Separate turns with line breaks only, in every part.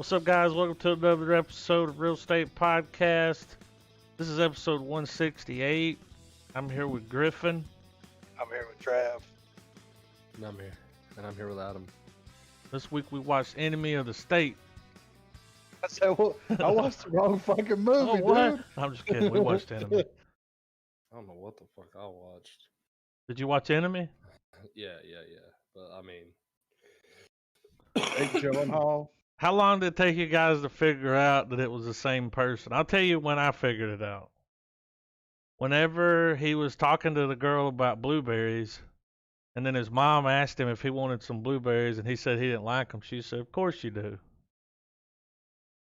What's up, guys? Welcome to another episode of Real Estate Podcast. This is episode 168. I'm here with Griffin.
I'm here with Trav.
And I'm here. And I'm here with Adam.
This week we watched Enemy of the State.
I said, well, I watched the wrong fucking movie, dude.
I'm just kidding. We watched Enemy.
I don't know what the fuck I watched.
Did you watch Enemy?
Yeah. But I mean,
Jake Gyllenhaal.
How long did it take you guys to figure out that it was the same person? I'll tell you when I figured it out. Whenever he was talking to the girl about blueberries, and then his mom asked him if he wanted some blueberries, and he said he didn't like them, she said, "Of course you do."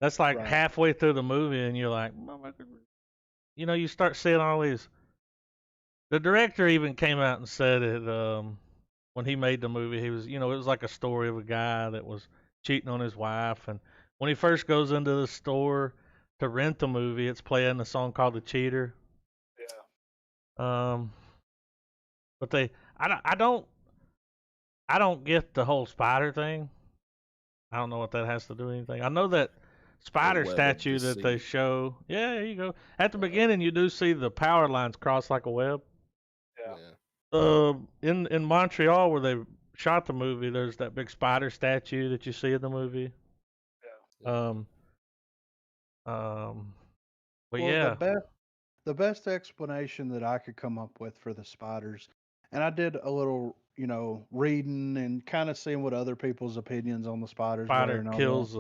That's like
Right.
halfway through the movie, and you're like, you know, you start seeing all these. The director even came out and said it when he made the movie. He was, it was like a story of a guy that was cheating on his wife, and when he first goes into the store to rent the movie, it's playing a song called "The Cheater."
Yeah.
But I don't get the whole spider thing. I don't know what that has to do with anything. I know that spider
web of
statue that they
deceit.
show. Yeah, there you go. At the beginning, you do see the power lines cross like a web.
Yeah.
In Montreal, where they shot the movie, there's that big spider statue that you see in the movie.
Yeah.
But
Well,
yeah,
the best explanation that I could come up with for the spiders, and I did a little, reading and kind of seeing what other people's opinions on the spiders were
spider
and all
kills.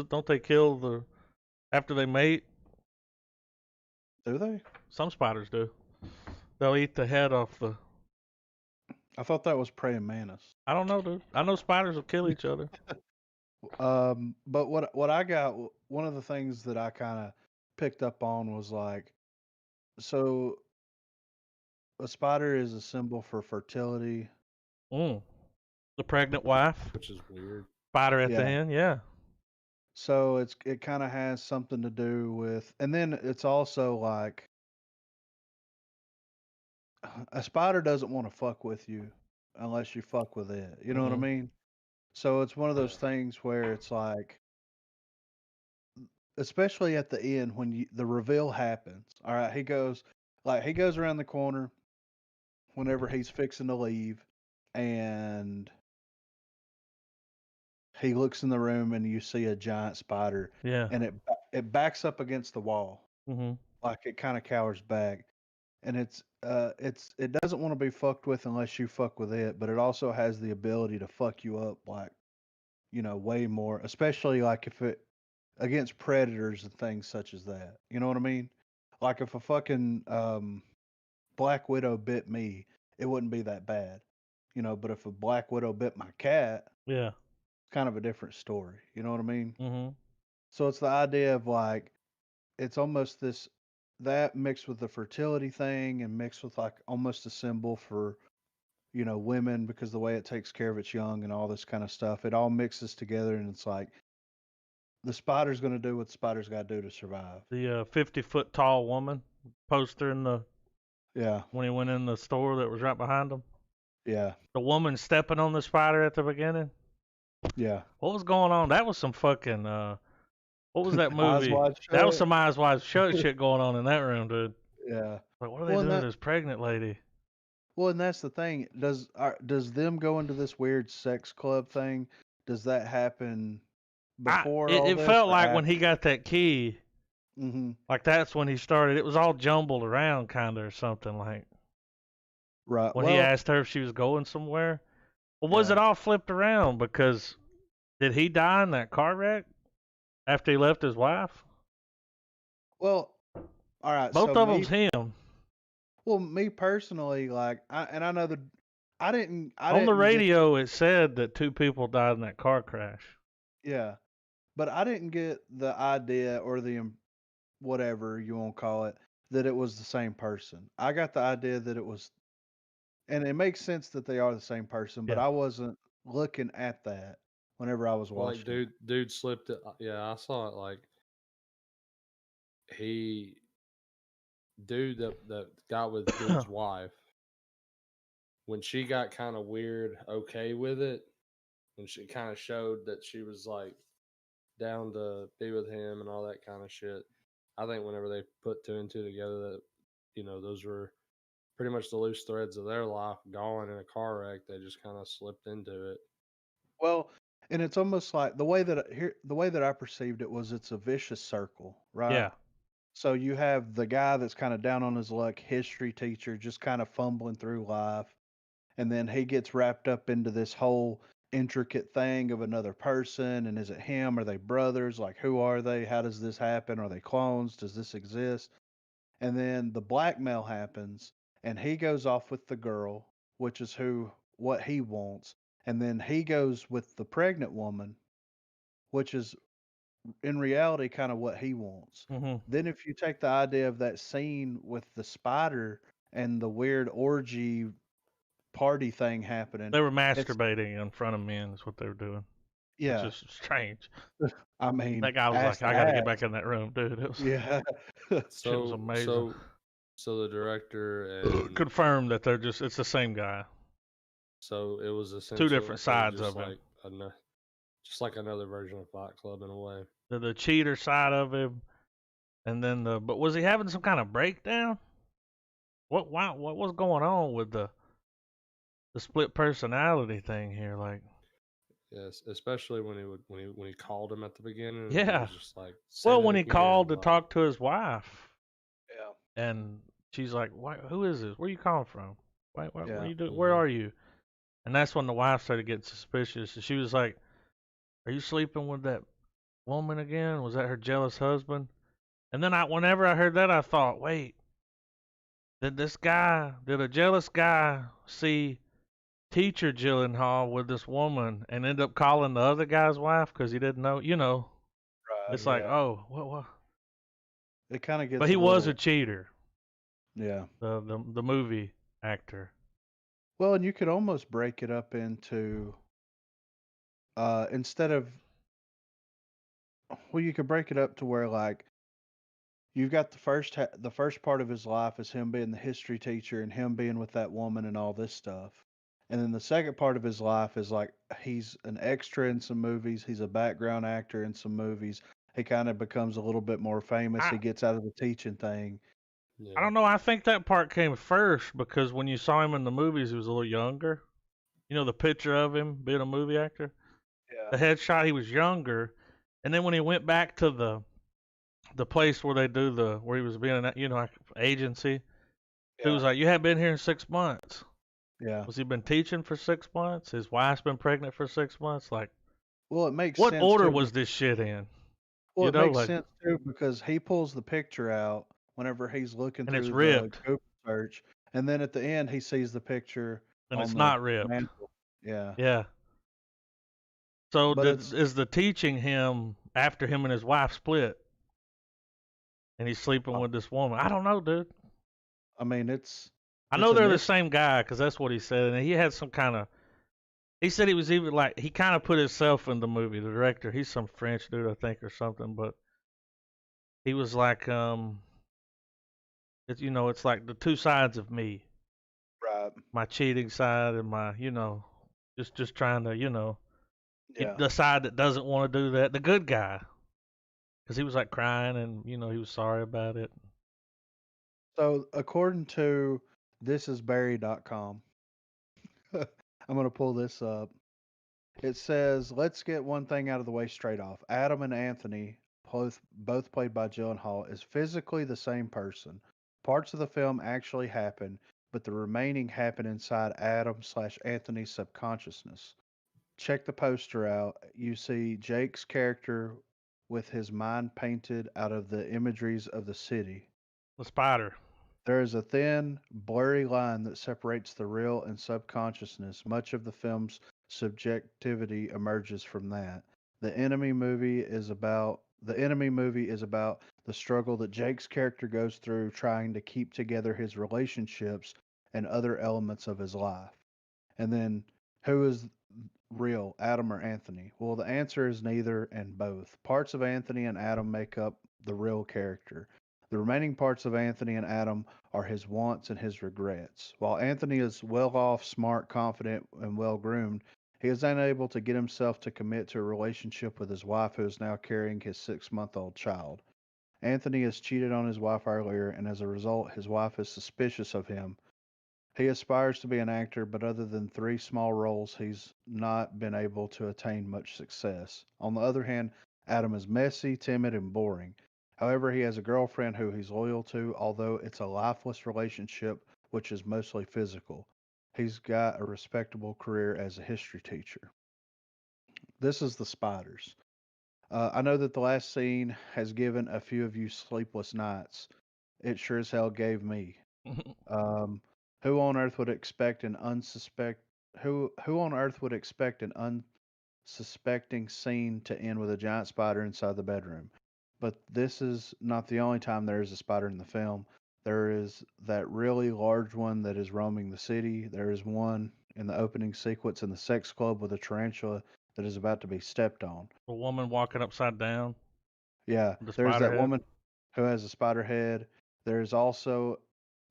Don't they kill the after they mate?
that. Do they?
Some spiders do. They'll eat the head off the.
I thought that was praying mantis.
I don't know, dude. I know spiders will kill each other.
But what I got, one of the things that I kind of picked up on was like, so a spider is a symbol for fertility.
The pregnant wife,
Which is weird.
spider at the
Yeah.
end. Yeah.
So it kind of has something to do with, and then it's also like a spider doesn't want to fuck with you unless you fuck with it. You know what I
Mhm.
mean? So it's one of those things where it's like, especially at the end when the reveal happens. All right, he goes around the corner whenever he's fixing to leave, and he looks in the room and you see a giant spider,
Yeah.
and it backs up against the wall.
Mhm.
Like it kind of cowers back, and it doesn't want to be fucked with unless you fuck with it, but it also has the ability to fuck you up like way more, especially like if it against predators and things such as that. You know what I mean? Like if a fucking black widow bit me, it wouldn't be that bad, but if a black widow bit my cat,
Yeah.
it's kind of a different story. You know what I mean?
Mhm.
So it's the idea of like it's almost that mixed with the fertility thing and mixed with like almost a symbol for women because the way it takes care of its young and all this kind of stuff, it all mixes together, and it's like the spider's going to do what the spider's got to do to survive.
The 50-foot tall woman poster
Yeah.
when he went in the store that was right behind him.
Yeah.
The woman stepping on the spider at the beginning.
Yeah.
What was going on? That was some fucking. What was that
Eyes
movie?
wide
That was
shut.
some eyes wide shut shit going on in that room, dude.
Yeah.
Like, what are they
Well,
doing
and
to this pregnant lady?
and that's the thing. Does them go into this weird sex club thing? Does that happen before all
It
this?
felt like when he got that key,
Mm-hmm.
like that's when he started. It was all jumbled around, kind of, or something like
Right.
when he asked her if she was going somewhere. Well, was
Yeah.
it all flipped around? Because did he die in that car wreck after he left his wife?
Well, all right.
Both
so
of
me,
them's him.
well, me personally, like, I know that I didn't
On the
get
radio, it said that 2 people died in that car crash.
yeah, but I didn't get the idea or the whatever you want to call it that it was the same person. I got the idea that it was, and it makes sense that they are the same person, but
Yeah.
I wasn't looking at that whenever I was
Like,
watching.
dude slipped it. Yeah, I saw it. Like, that got with dude's wife, when she got kind of weird, okay with it, when she kind of showed that she was like down to be with him and all that kind of shit. I think whenever they put two and two together, that those were pretty much the loose threads of their life gone in a car wreck. They just kind of slipped into it.
Well, and it's almost like the way that I perceived it was it's a vicious circle, right?
Yeah.
So you have the guy that's kind of down on his luck, history teacher, just kind of fumbling through life, and then he gets wrapped up into this whole intricate thing of another person, and is it him? Are they brothers? Like, who are they? How does this happen? Are they clones? Does this exist? And then the blackmail happens, and he goes off with the girl, which is what he wants, and then he goes with the pregnant woman, which is in reality kind of what he wants.
Hmm.
Then if you take the idea of that scene with the spider and the weird orgy party thing happening,
They were
it's
masturbating in front of men. Is what they were doing.
yeah.
Which is strange.
I mean,
That guy was
ass
like,
to
I got to get
ass.
back in that room, dude. It was,
Yeah.
shit was
So
amazing.
so the director and
Confirmed that it's the same guy.
so it was essentially
different sides
just
of him.
like just like another version of Fight Club in a way.
The cheater side of him, and then but was he having some kind of breakdown? What was going on with the split personality thing here? Like,
Yes, especially when he called him at the beginning. And
Yeah.
he was just like,
well,
"Say
when
that
he
again,"
called to
like,
talk to his wife,
Yeah.
and she's like, who is this? Where you calling from? What
Yeah.
are you doing? Where
Mhm.
are you? And that's when the wife started getting suspicious. And she was like, are you sleeping with that woman again? Was that her jealous husband? And then whenever I heard that, I thought, wait, did a jealous guy see teacher Gyllenhaal with this woman and end up calling the other guy's wife because he didn't know?
Right.
It's like,
yeah.
oh, what?
It kind of gets
But he
a
was a
little,
cheater,
yeah.
the movie actor.
Well, and you could almost break it up into instead of well, you could break it up to where like you've got the first part of his life is him being the history teacher and him being with that woman and all this stuff. And then the second part of his life is like he's an extra in some movies, he's a background actor in some movies. He kind of becomes a little bit more famous.
I
He gets out of the teaching thing.
I
yeah,
don't know. I think that part came first because when you saw him in the movies, he was a little younger. The picture of him being a movie actor,
Yeah.
the headshot, he was younger. And then when he went back to the place where they do where he was being, like agency, he was
Yeah.
like, you haven't been here in 6 months.
Yeah.
Was he been teaching for 6 months? His wife's been pregnant for 6 months. Like,
Well, it makes
what
sense
order
too.
was this shit in?
Well, it makes
Like,
sense too because he pulls the picture out whenever he's looking
and it's
through the
ripped,
Google search, and then at the end he sees the picture
and
on
it's
the
not ripped.
mantle. Yeah,
Yeah. So
but it's
is the teaching him after him and his wife split, and he's sleeping
uh,
with this woman? I don't know, dude.
I mean it's
I
it's
know they're the
initial.
same guy because that's what he said, and he had some kind of. He said he was even like he kind of put himself in the movie. The director, he's some French dude, I think, or something, but he was like, it's like the two sides of me,
Right.
my cheating side and my, just trying to,
Yeah.
the side that doesn't want to do that, the good guy, because he was like crying and he was sorry about it.
So according to thisisbarry.com, I'm gonna pull this up. It says, "Let's get one thing out of the way straight off. Adam and Anthony, both played by Gyllenhaal, is physically the same person. Parts of the film actually happen, but the remaining happen inside Adam/Anthony's subconsciousness. Check the poster out. You see Jake's character with his mind painted out of the imageries of the city.
The spider.
There is a thin, blurry line that separates the real and subconsciousness. Much of the film's subjectivity emerges from that. The enemy movie is about the struggle that Jake's character goes through trying to keep together his relationships and other elements of his life. And then who is real, Adam or Anthony? Well, the answer is neither and both. Parts of Anthony and Adam make up the real character. The remaining parts of Anthony and Adam are his wants and his regrets. While Anthony is well off, smart, confident, and well groomed, He is unable to get himself to commit to a relationship with his wife, who is now carrying his 6-month-old child. Anthony has cheated on his wife earlier, and as a result, his wife is suspicious of him. He aspires to be an actor, but other than 3 small roles, he's not been able to attain much success. On the other hand, Adam is messy, timid, and boring. However, he has a girlfriend who he's loyal to, although it's a lifeless relationship, which is mostly physical. He's got a respectable career as a history teacher. This is the spiders. I know that the last scene has given a few of you sleepless nights. It sure as hell gave me. Um, who on earth would expect an unsuspect who on earth would expect an unsuspecting scene to end with a giant spider inside the bedroom? But this is not the only time there is a spider in the film. There is that really large one that is roaming the city. There is one in the opening sequence in the sex club with a tarantula that is about to be stepped on.
A woman walking upside down
Yeah,
with the
there's
spider
that
head.
woman who has a spider head. There's also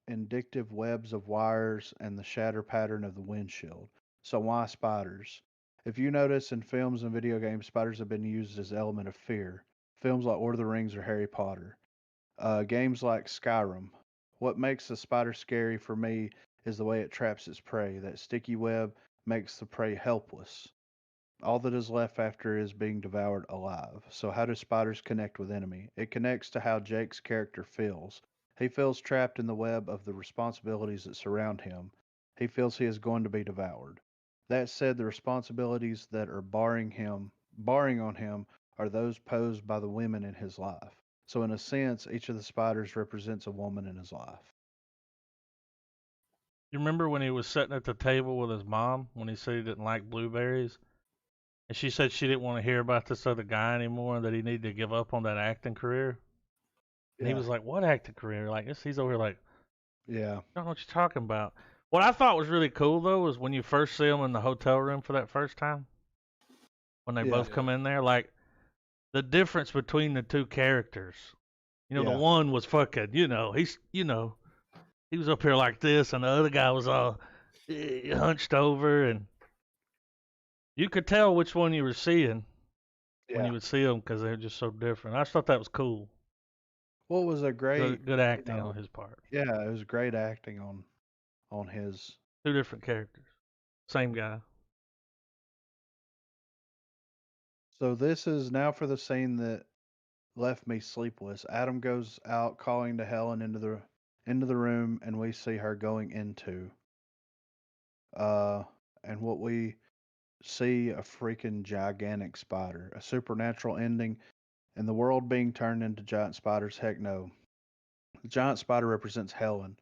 indicative webs of wires and the shatter pattern of the windshield. So why spiders? If you notice in films and video games, spiders have been used as element of fear. Films like Lord of the Rings or Harry Potter. Games like Skyrim. What makes the spider scary for me is the way it traps its prey. That sticky web makes the prey helpless. All that is left after is being devoured alive. So, how do spiders connect with enemy? It connects to how Jake's character feels. He feels trapped in the web of the responsibilities that surround him. He feels he is going to be devoured. That said, the responsibilities that are barring on him, are those posed by the women in his life. So, in a sense, each of the spiders represents a woman in his life.
You remember when he was sitting at the table with his mom when he said he didn't like blueberries? And she said she didn't want to hear about this other guy anymore and that he needed to give up on that acting career. And he
Yeah,
was like, "What acting career?" Like, he's over here like,
yeah,
"I don't know what you're talking about." What I thought was really cool, though, was when you first see him in the hotel room for that first time, when they
yeah,
both come in there, like, the difference between the two characters. The
yeah,
one was fucking, he was up here like this, and the other guy was all hunched over, and you could tell which one you were seeing when
yeah.
you would see them because they're just so different. I just thought that was cool.
What was a great,
Good
you
acting
know,
on his part.
yeah, it was great acting on his.
Two different characters, same guy.
So this is now for the scene that left me sleepless. Adam goes out calling to Helen into the room, and we see her going into. Uh, and what we see a freaking gigantic spider, a supernatural ending, and the world being turned into giant spiders. Heck no. The giant spider represents Helen.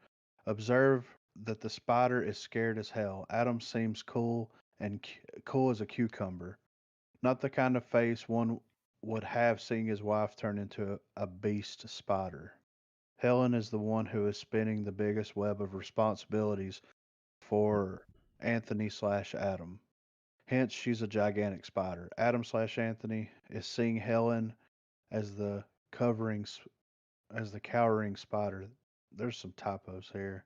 Observe that the spider is scared as hell. Adam seems cool and cool as a cucumber. Not the kind of face one would have seeing his wife turn into a beast spider. Helen is the one who is spinning the biggest web of responsibilities for Anthony slash Adam. Hence, she's a gigantic spider. Adam slash Anthony is seeing Helen as the covering, as the cowering spider. There's some typos here.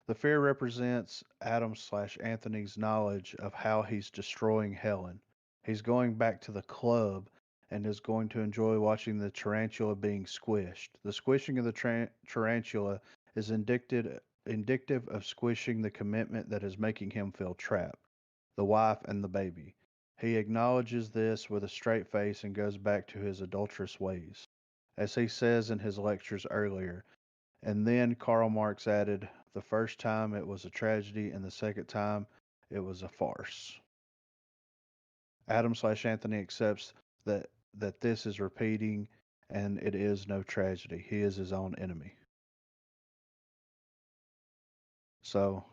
The fear represents Adam slash Anthony's knowledge of how he's destroying Helen. He's going back to the club and is going to enjoy watching the tarantula being squished. The squishing of the tarantula is indicative of squishing the commitment that is making him feel trapped, the wife and the baby. He acknowledges this with a straight face and goes back to his adulterous ways. As he says in his lectures earlier, and then Karl Marx added, the first time it was a tragedy, and the second time it was a farce. Adam slash Anthony accepts that this is repeating, and it is no tragedy. He is his own enemy. So,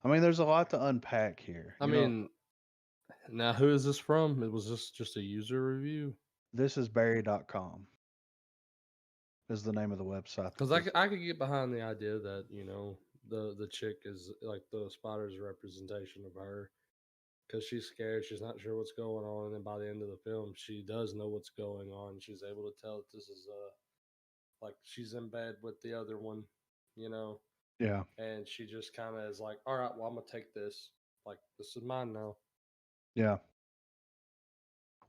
I mean, there's a lot to unpack here.
I mean, now who is this from? Was this just a user review?
This is Barry.com is the name of the website.
Because I could get behind the idea that the chick is like the spider's representation of her, because she's scared, she's not sure what's going on, and then by the end of the film, she does know what's going on. She's able to tell that this is like she's in bed with the other one, you know,
Yeah.
and she just kind of is like, all right, well, I'm gonna take this, like this is mine now.
Yeah.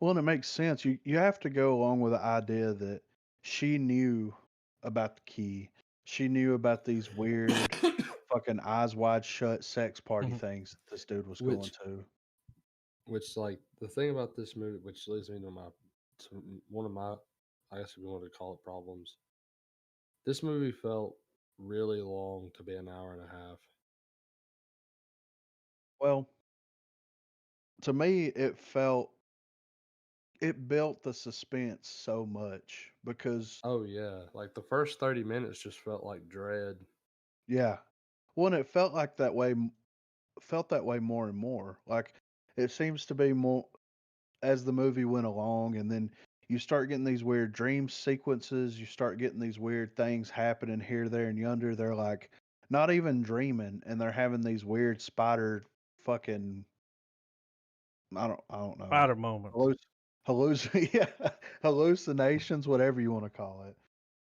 Well, and it makes sense. You have to go along with the idea that she knew about the key. She knew about these weird fucking eyes wide shut sex party
Mhm.
things that this dude was going
Which,
to.
like the thing about this movie, which leads me to one of my, I guess if you wanted to call it problems. This movie felt really long to be an hour and a half.
Well, to me, it built the suspense so much because
Oh yeah, like the first 30 minutes just felt like dread.
yeah, well, and it felt like that way, felt that way more and more. Like it seems to be more as the movie went along, and then you start getting these weird dream sequences. You start getting these weird things happening here, there, and yonder. They're like not even dreaming, and they're having these weird spider fucking I don't know
Spider moments.
yeah, hallucinations, whatever you want to call it.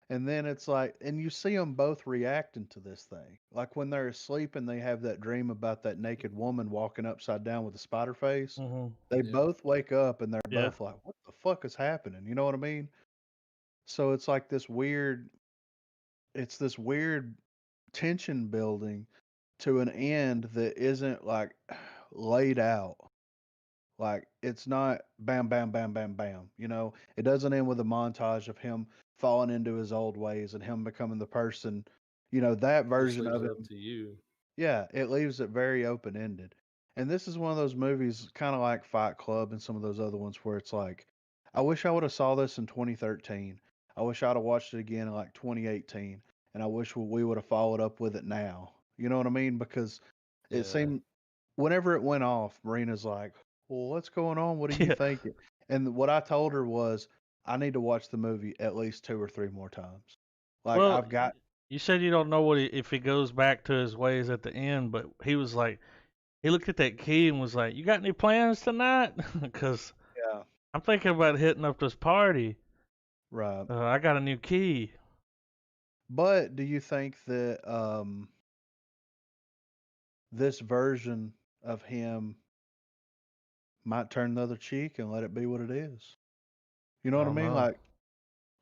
And then it's like, and you see them both reacting to this thing. Like when they're asleep and they have that dream about that naked woman walking upside down with a spider face,
Hmm.
they
Yep.
both wake up and they're
Yeah.
both like, what the fuck is happening? You know what I mean? So it's like it's this weird tension building to an end that isn't like laid out. Like it's not bam, bam, bam, bam, bam. You know, it doesn't end with a montage of him falling into his old ways and him becoming the person. You know, that
Just
version
leaves
of
it up
him.
to you.
Yeah, it leaves it very open ended. And this is one of those movies, kind of like Fight Club and some of those other ones, where it's like, I wish I would have saw this in 2013. I wish I'd have watched it again in like 2018, and I wish we would have followed up with it now. You know what I mean? Because it
Yeah.
seemed whenever it went off, Marina's like, "Well, what's going on? What are you
Yeah.
thinking?" And what I told her was, I need to watch the movie at least 2 or 3 more times. Like
Well,
I've got,
you said you don't know if he goes back to his ways at the end, but he was like, he looked at that key and was like, "You got any plans tonight?" Because
yeah,
I'm thinking about hitting up this party.
right.
I got a new key.
But do you think that this version of him might turn the other cheek and let it be what it is? You know
I
what I
don't
mean?
know.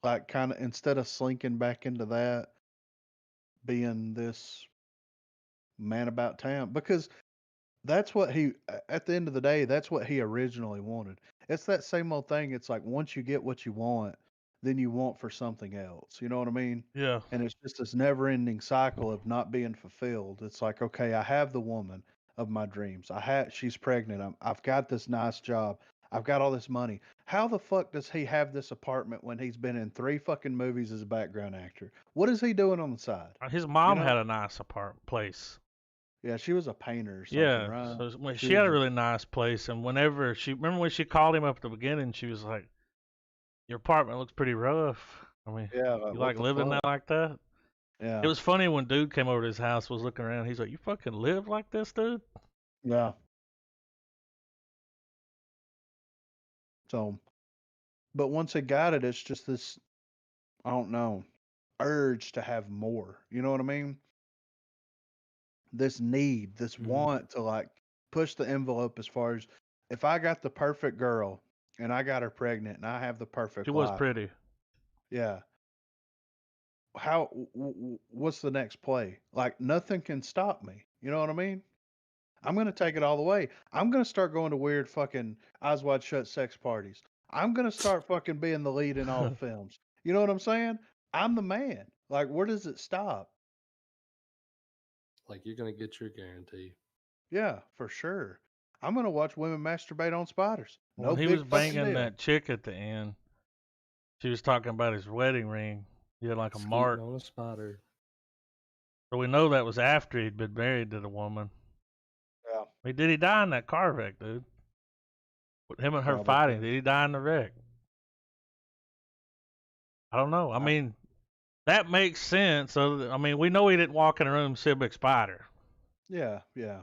Like kind of instead of slinking back into that, being this man about town, because that's what at the end of the day, that's what he originally wanted. It's that same old thing. It's like once you get what you want, then you want for something else. You know what I mean?
Yeah.
And it's just this never-ending cycle of not being fulfilled. It's like, okay, I have the woman of my dreams. She's pregnant. I've got this nice job. I've got all this money. How the fuck does he have this apartment when he's been in 3 fucking movies as a background actor? What is he doing on the side?
His
You
mom
know?
had a nice apartment place.
Yeah, she was a painter or something,
Yeah,
right?
so when
She
she had
was
a
a
really nice place, and whenever she remember when she called him up at the beginning, she was like, "Your apartment looks pretty rough. I mean,
yeah, like,
you
what
like
the
living there
fuck?
like that?" It
Yeah,
was funny when dude came over to his house, was looking around. He's like, "You fucking live like this, dude?"
yeah. So, but once he got it, it's just this, I don't know, urge to have more. You know what I mean? This need, this
Mhm.
want to like push the envelope as far as if I got the perfect girl and I got her pregnant and I have the
She
perfect
was
life.
pretty.
Yeah. What's the next play? Like nothing can stop me. You know what I mean? I'm gonna take it all the way. I'm gonna start going to weird fucking eyes wide shut sex parties. I'm gonna start fucking being the lead in all the films. You know what I'm saying? I'm the man. Like, where does it stop?
Like you're gonna get your guarantee.
Yeah, for sure. I'm gonna watch women masturbate on spiders.
When
No
he was
big fucking
banging
deal.
that chick at the end, she was talking about his wedding ring. He had like a
Skeeting
mark.
on a spider.
So we know that was after he'd been married to the woman.
Yeah,
Did he die in that car wreck, dude? With him and her fighting,
probably.
did he die in the wreck? I don't know. I
I,
mean, that makes sense. So, I mean, we know he didn't walk in a room and see a big spider.
yeah, yeah,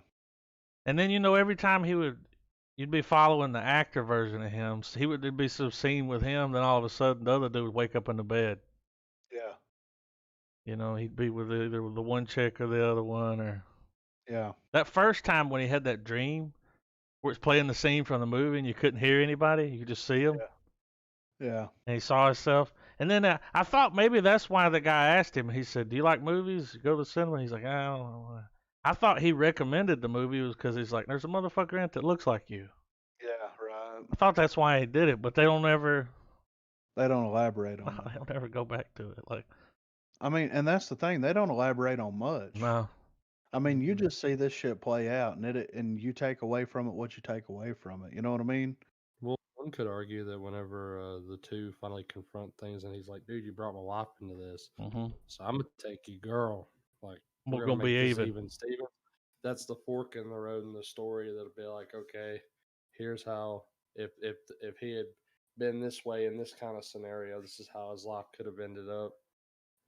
And then, every time you'd be following the actor version of him. So there'd be some scene with him. Then all of a sudden, the other dude would wake up in the bed.
yeah,
He'd be with either the one chick or the other one. Or
yeah.
that first time when he had that dream, where it's playing the scene from the movie and you couldn't hear anybody, you could just see him,
Yeah.
and he saw himself. And then I thought maybe that's why the guy asked him. He said, "Do you like movies? You go to the cinema?" He's like, "I don't know." I thought he recommended the movie was because he's like, "There's a motherfucker in it that looks like you."
Yeah, right.
I thought that's why he did it, but they don't ever
They don't elaborate on
they
that.
don't ever go back to it. Like,
I mean, and that's the thing. They don't elaborate on much.
no,
I mean, you just see this shit play out, and you take away from it what you take away from it. You know what I mean?
Well, one could argue that whenever the two finally confront things, and he's like, "Dude, you brought my wife into this, so I'm gonna take you, girl. Like,
we're
we're
gonna
gonna
be
make this
even.
even, Steven." That's the fork in the road in the story. That'll be like, okay, here's how if he had been this way in this kind of scenario, this is how his life could have ended up,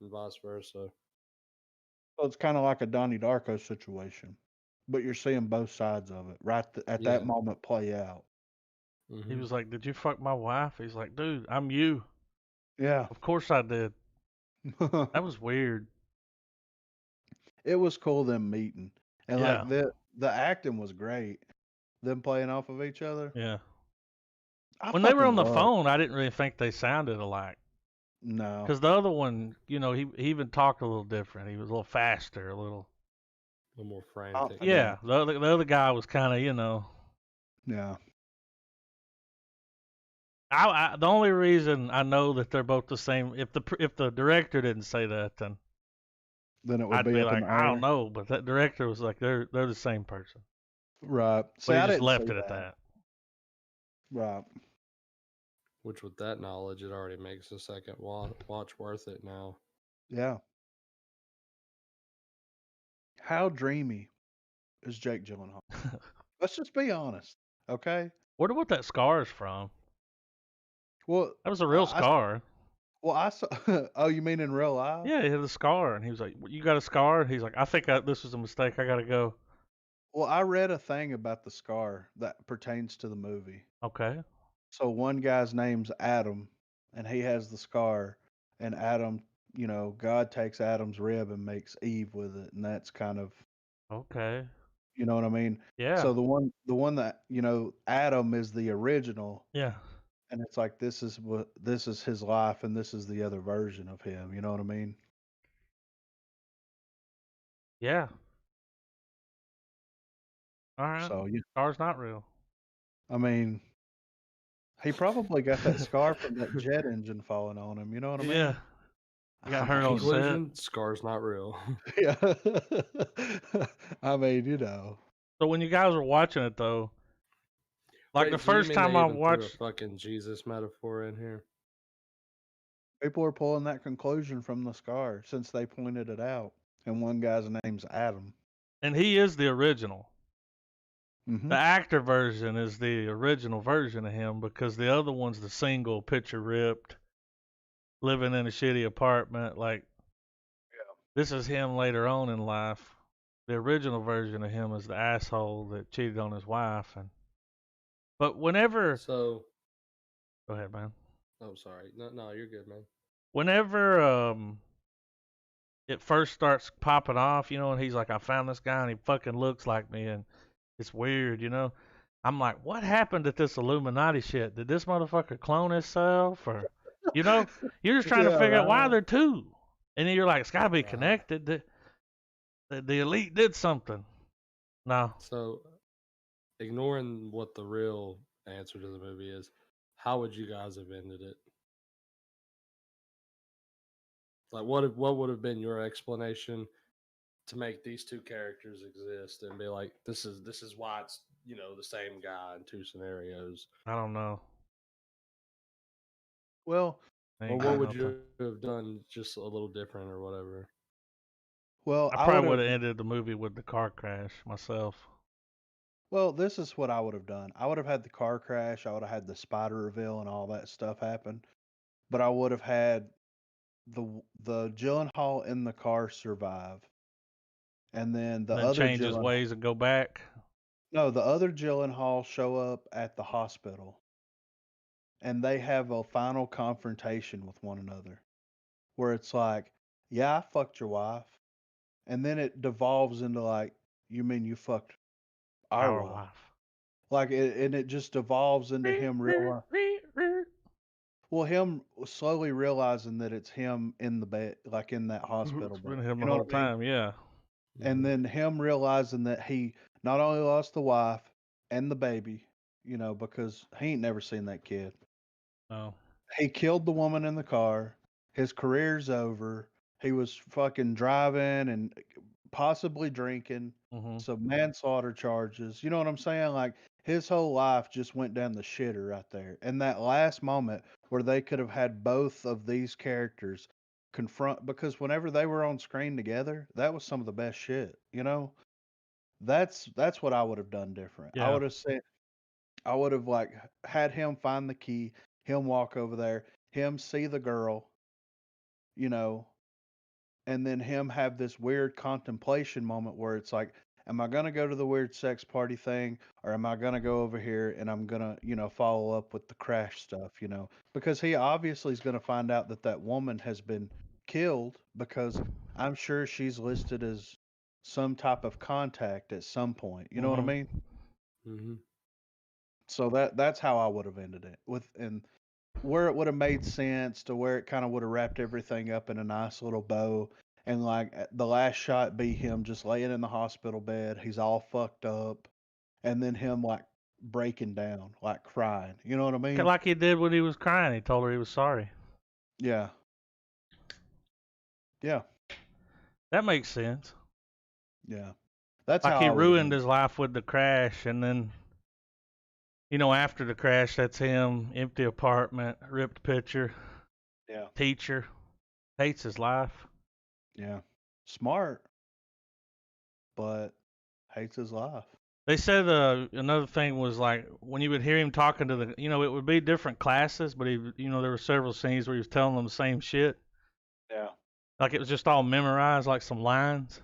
and vice versa.
So it's kind of like a Donnie Darko situation, but you're seeing both sides of it right at
Yeah.
that moment play out.
He
Mhm.
was like, "Did you fuck my wife?" He's like, "Dude, I'm you.
Yeah.
Of course I did." That was weird.
It was cool them meeting, and
Yeah,
like the acting was great. Them playing off of each other.
yeah.
I
When they were
fucking
on the
love.
phone, I didn't really think they sounded alike.
No.
Because the other one, he even talked a little different. He was a little faster, a little.
A little more frantic.
Yeah, the other guy was kind of,
Yeah.
the only reason I know that they're both the same, if the director didn't say that, then
Then it would
I'd
be
be
up in
like,
the
I don't
air.
know. But that director was like, they're the same person.
Right. See,
But he
I
just
didn't
left
see
it at
that.
that.
Right.
Which, with that knowledge, it already makes a second watch worth it now.
Yeah. How dreamy is Jake Gyllenhaal? Let's just be honest, okay?
Wonder what that scar is from.
Well,
That was a real
I
scar.
saw. Oh, you mean in real life?
Yeah, he had a scar, and he was like, "You got a scar?" And he's like, "I think this was a mistake. I gotta go."
Well, I read a thing about the scar that pertains to the movie.
Okay.
So one guy's name's Adam, and he has the scar, and Adam, God takes Adam's rib and makes Eve with it, and that's kind of,
Okay.
you know what I mean?
Yeah.
So the one that, Adam is the original,
Yeah.
and it's like this is his life, and this is the other version of him. You know what I mean?
Yeah. All right.
So yeah,
Scar's not real.
I mean, he probably got that scar from that jet engine falling on him. You know what I
Yeah.
mean?
He got
I
hurt on
mean,
set.
Conclusion: Scar's not real.
yeah. I mean,
So when you guys were watching it though, like
Wait,
the
so you
first
mean
time
they
I
even threw a
watched,
fucking Jesus metaphor in here?
people are pulling that conclusion from the scar since they pointed it out. And one guy's name's Adam.
and he is the original.
Hmm.
The actor version is the original version of him because the other one's the single picture ripped, living in a shitty apartment. Like, this is him later on in life. The original version of him is the asshole that cheated on his wife. But whenever,
So,
go ahead, man.
oh, sorry. No, you're good, man.
Whenever it first starts popping off, and he's like, I found this guy and he fucking looks like me and it's weird. I'm like, what happened to this Illuminati shit? Did this motherfucker clone himself? Or, you're just trying to
Yeah,
figure out why
right.
they're two. And then you're like, it's got to be
Right.
connected. The elite did something. No.
So, ignoring what the real answer to the movie is, how would you guys have ended it? Like, what would have been your explanation to make these two characters exist and be like, this is why it's the same guy in two scenarios?
I don't know.
Well,
I
Or
ain't
what
got
would
nothing.
you have done just a little different or whatever?
well,
I
I
probably would
would
have
have.
ended the movie with the car crash myself.
Well, this is what I would have done. I would have had the car crash. I would have had the spider reveal and all that stuff happen. But I would have had the Gyllenhaal in the car survive, and then the
And then
other
change his
Gyllenhaal.
ways and go back.
No, the other Gyllenhaal show up at the hospital, and they have a final confrontation with one another, where it's like, "Yeah, I fucked your wife," and then it devolves into like, "You mean you fucked our
Our
wife?"
wife.
Like, and it just evolves into him him slowly realizing that it's him in the bed, like in that hospital
It's
bed.
been him
You
the
know
whole
what I mean?
time, yeah.
And then him realizing that he not only lost the wife and the baby, because he ain't never seen that kid.
No.
He killed the woman in the car. His career's over. He was fucking driving and possibly drinking.
Mhm.
Some manslaughter charges. You know what I'm saying? Like his whole life just went down the shitter right there. And that last moment where they could have had both of these characters confront, because whenever they were on screen together, that was some of the best shit. That's what I would have done different. I
Yeah.
would have said I would have like had him find the key, him walk over there, him see the girl, you know, and then him have this weird contemplation moment where it's like, am I gonna go to the weird sex party thing, or am I gonna go over here and I'm gonna, follow up with the crash stuff, because he obviously is gonna find out that that woman has been killed because I'm sure she's listed as some type of contact at some point. You know what I
Mhm.
mean?
Mm-hmm.
So that's how I would have ended it and where it would have made sense to where it kind of would have wrapped everything up in a nice little bow. And like the last shot be him just laying in the hospital bed. He's all fucked up. And then him like breaking down, like crying. You know what I mean?
Like he did when he was crying. He told her he was sorry.
Yeah. Yeah.
That makes sense.
Yeah. That's
Like
how
he
I would have
ruined
ended
his life with the crash, and then after the crash, that's him, empty apartment, ripped picture,
it. Yeah.
teacher, hates his life.
Yeah. Smart, but hates his life.
They said another thing was like when you would hear him talking to it would be different classes, but there were several scenes where he was telling them the same shit.
Yeah.
Like it was just all memorized, like some lines.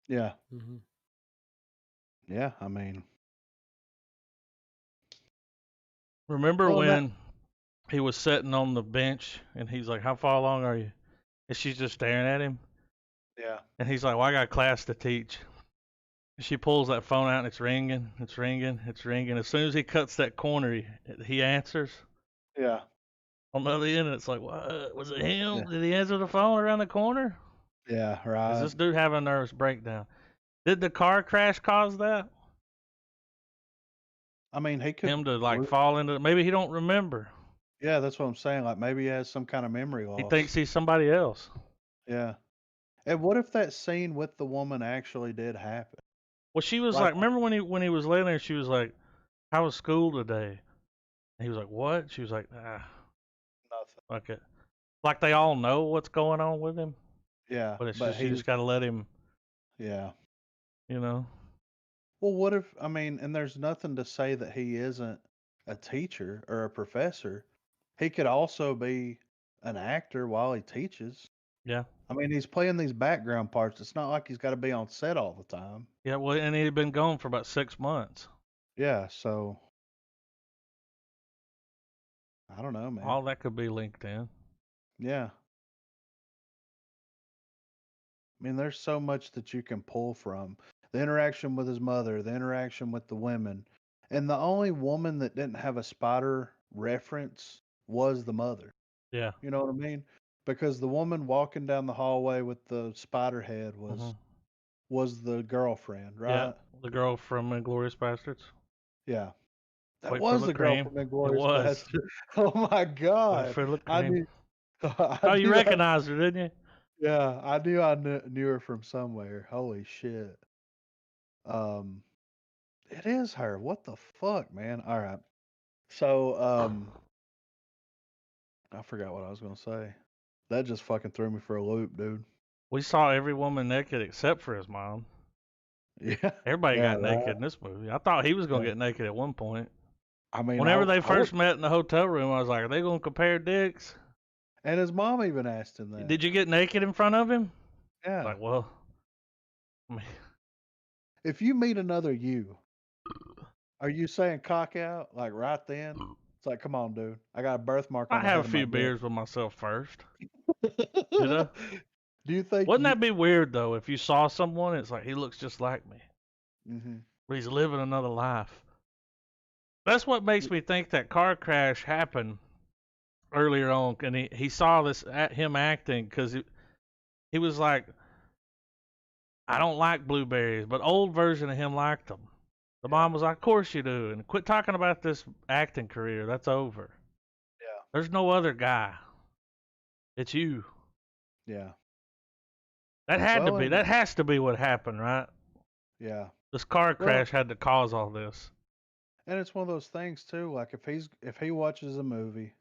Yeah.
Mm-hmm.
Yeah. I mean,
Remember
well,
when he was sitting on the bench and he's like, "How far along are you?" And she's just staring at him,
yeah.
and he's like, "Well, I got class to teach." She pulls that phone out and it's ringing, it's ringing, it's ringing. As soon as he cuts that corner, he answers
Yeah.
on the other end, and it's like, what? Was it him?
Yeah.
Did he answer the phone around the corner?
Yeah.
Is
Right.
this dude having a nervous breakdown? Did the car crash cause that?
I mean, he could.
Him to like fall into? Maybe he don't remember.
Yeah, that's what I'm saying. Like maybe he has some kind of memory
He
loss.
thinks he's somebody else.
Yeah. And what if that scene with the woman actually did happen?
Well, she was
Like
like, remember when he was laying there? She was like, "How was school today?" And he was like, "What?" She was like,
nothing.
"Fuck it." Like they all know what's going on with him,
Yeah,
but it's
but
just you just gotta let him,
yeah.
you know.
Well, what if and there's nothing to say that he isn't a teacher or a professor. He could also be an actor while he teaches.
Yeah.
I mean, he's playing these background parts. It's not like he's got to be on set all the time.
Yeah, well, and he'd been gone for about 6 months.
Yeah, so I don't know, man.
All that could be linked in.
Yeah. I mean, there's so much that you can pull from the interaction with his mother, the interaction with the women. And the only woman that didn't have a spider reference was the mother.
Yeah.
You know what I mean? Because the woman walking down the hallway with the spider head
Mhm.
was the girlfriend,
Yeah,
right?
the girl from Inglourious Bastards.
Yeah. That
Wait for
was
the
the girl
cream.
from
It
Inglourious
was.
Bastard. Oh my
Wait
god.
for the
I
cream.
knew I
Oh, you
knew I,
recognized her, didn't you?
yeah, I knew her from somewhere. Holy shit. Um It is her. What the fuck, man? All right. So, I forgot what I was gonna say. That just fucking threw me for a loop, dude.
We saw every woman naked except for his mom.
Yeah.
Everybody
Yeah,
got naked
right.
in this movie. I thought he was gonna
Yeah.
get naked at one point.
I mean,
Whenever they
I would,
first met in the hotel room, I was like, "Are they gonna compare dicks?"
and his mom even asked him that.
Did you get naked in front of him?
Yeah.
Like, well, I mean,
If you meet another you, are you saying cock out like right then? It's like, come on, dude. I got a birthmark
I
on the
have
head
a
of my
few
dick.
beers with myself first. You know?
Do you think
Wouldn't that be weird though if you saw someone, it's like he looks just like me,
hmm
but he's living another life. That's what makes me think that car crash happened earlier on, and he saw this at him acting because he was like, I don't like blueberries, but old version of him liked them. The mom was like, of course you do, and quit talking about this acting career. That's over.
Yeah.
There's no other guy. It's you.
Yeah.
That had to
Well,
be.
and
That has to be what happened, right?
yeah.
This car
Well,
crash had to cause all this.
and it's one of those things too. Like if he watches a movie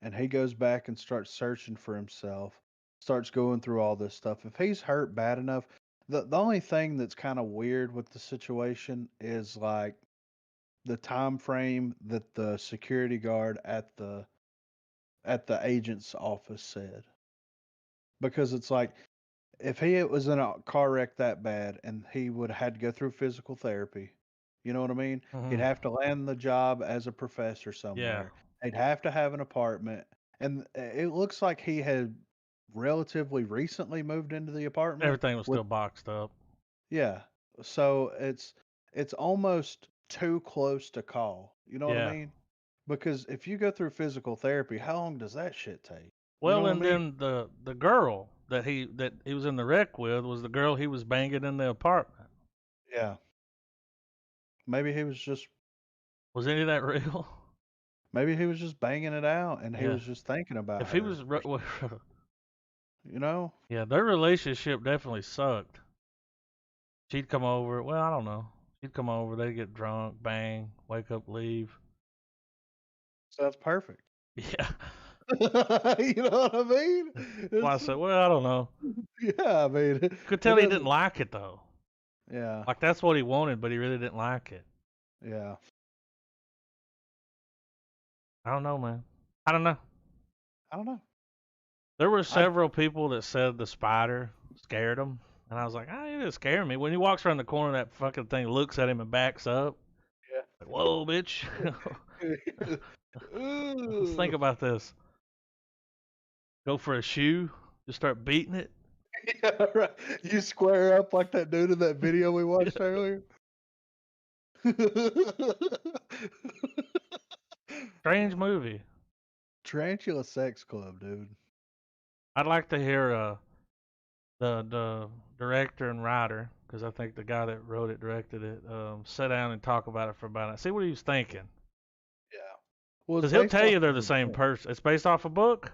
and he goes back and starts searching for himself, starts going through all this stuff. If he's hurt bad enough, the only thing that's kind of weird with the situation is like the time frame that the security guard at the agent's office said. Because it's like if he was in a car wreck that bad and he would have had to go through physical therapy, you know what I mean? He'd
Hmm.
have to land the job as a professor
Yeah,
somewhere. He'd have to have an apartment. And it looks like he had relatively recently moved into the apartment
everything was
with
still boxed up.
yeah. So it's almost too close to call. You know what I
Yeah.
mean? Because if you go through physical therapy, how long does that shit take? You know
Well,
what I
and
mean?
then the girl that he was in the wreck with was the girl he was banging in the apartment.
Yeah. Maybe he was just
Was any of that real?
Maybe he was just banging it out and he
Yeah.
was just thinking about
If he
her.
was,
You know?
yeah, their relationship definitely sucked. She'd come over. Well, I don't know. She'd come over. They'd get drunk, bang, wake up, leave.
Sounds perfect.
Yeah.
You know what I mean?
Well, I
It's
said, well, I don't know.
yeah, I mean
You could
it
tell he didn't
doesn't
like it though.
yeah,
Like that's what he wanted, but he really didn't like it.
yeah.
I don't know, man. I don't know.
I don't know.
There were
I
several people that said the spider scared them, and I was like, it didn't scare me. When he walks around the corner, that fucking thing looks at him and backs up. Like, whoa, bitch.
yeah.
Let's think
Ooh.
about this. Go for a shoe. Just start beating it.
Yeah, right. You square up like that dude in that video we watched earlier.
Strange movie.
Tarantula Sex Club, dude.
I'd like to hear the director and writer, because I think the guy that wrote it, directed it, sit down and talk about it for about it. See what he was thinking.
Yeah. Well, it's
Because he'll
based
tell
off
you they're
of
the
a
same
book.
person. It's based off a book.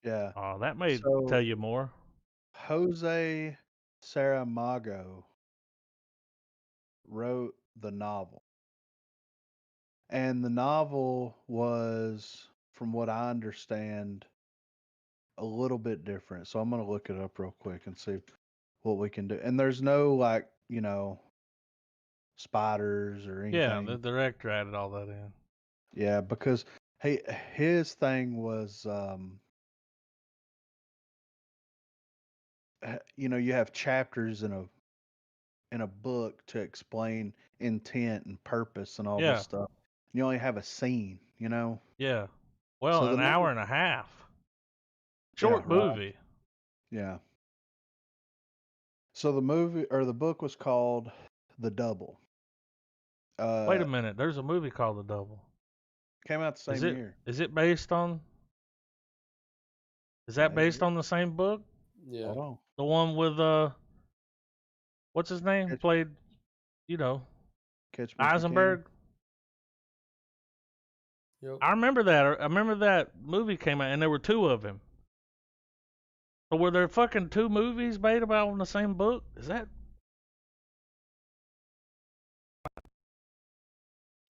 Yeah.
Oh, that may tell
So
you more.
Jose Saramago wrote the novel. And the novel was, from what I understand, a little bit different. So I'm going to look it up real quick and see what we can do. And there's no, like, spiders or
Yeah, the
anything.
director added all that in.
Yeah, because he his thing was, you have chapters in a book to explain intent and purpose and all this
Yeah,
stuff. You only have a scene.
yeah. Well,
So the
an
movie,
hour and a half.
yeah,
Short
right,
movie.
yeah. So the movie or the book was called The Double.
Wait a
Uh,
minute. There's a movie called The Double.
came out the
Is
same
it
year,
is it based on is that based
maybe.
on the same book?
Yeah.
Hold on,
The one with what's his name?
catch,
Played, you know,
catch me if you can.
Eisenberg.
Yep.
I remember that. I remember that movie came out and there were two of him. So were there fucking two movies made about on the same book? Is that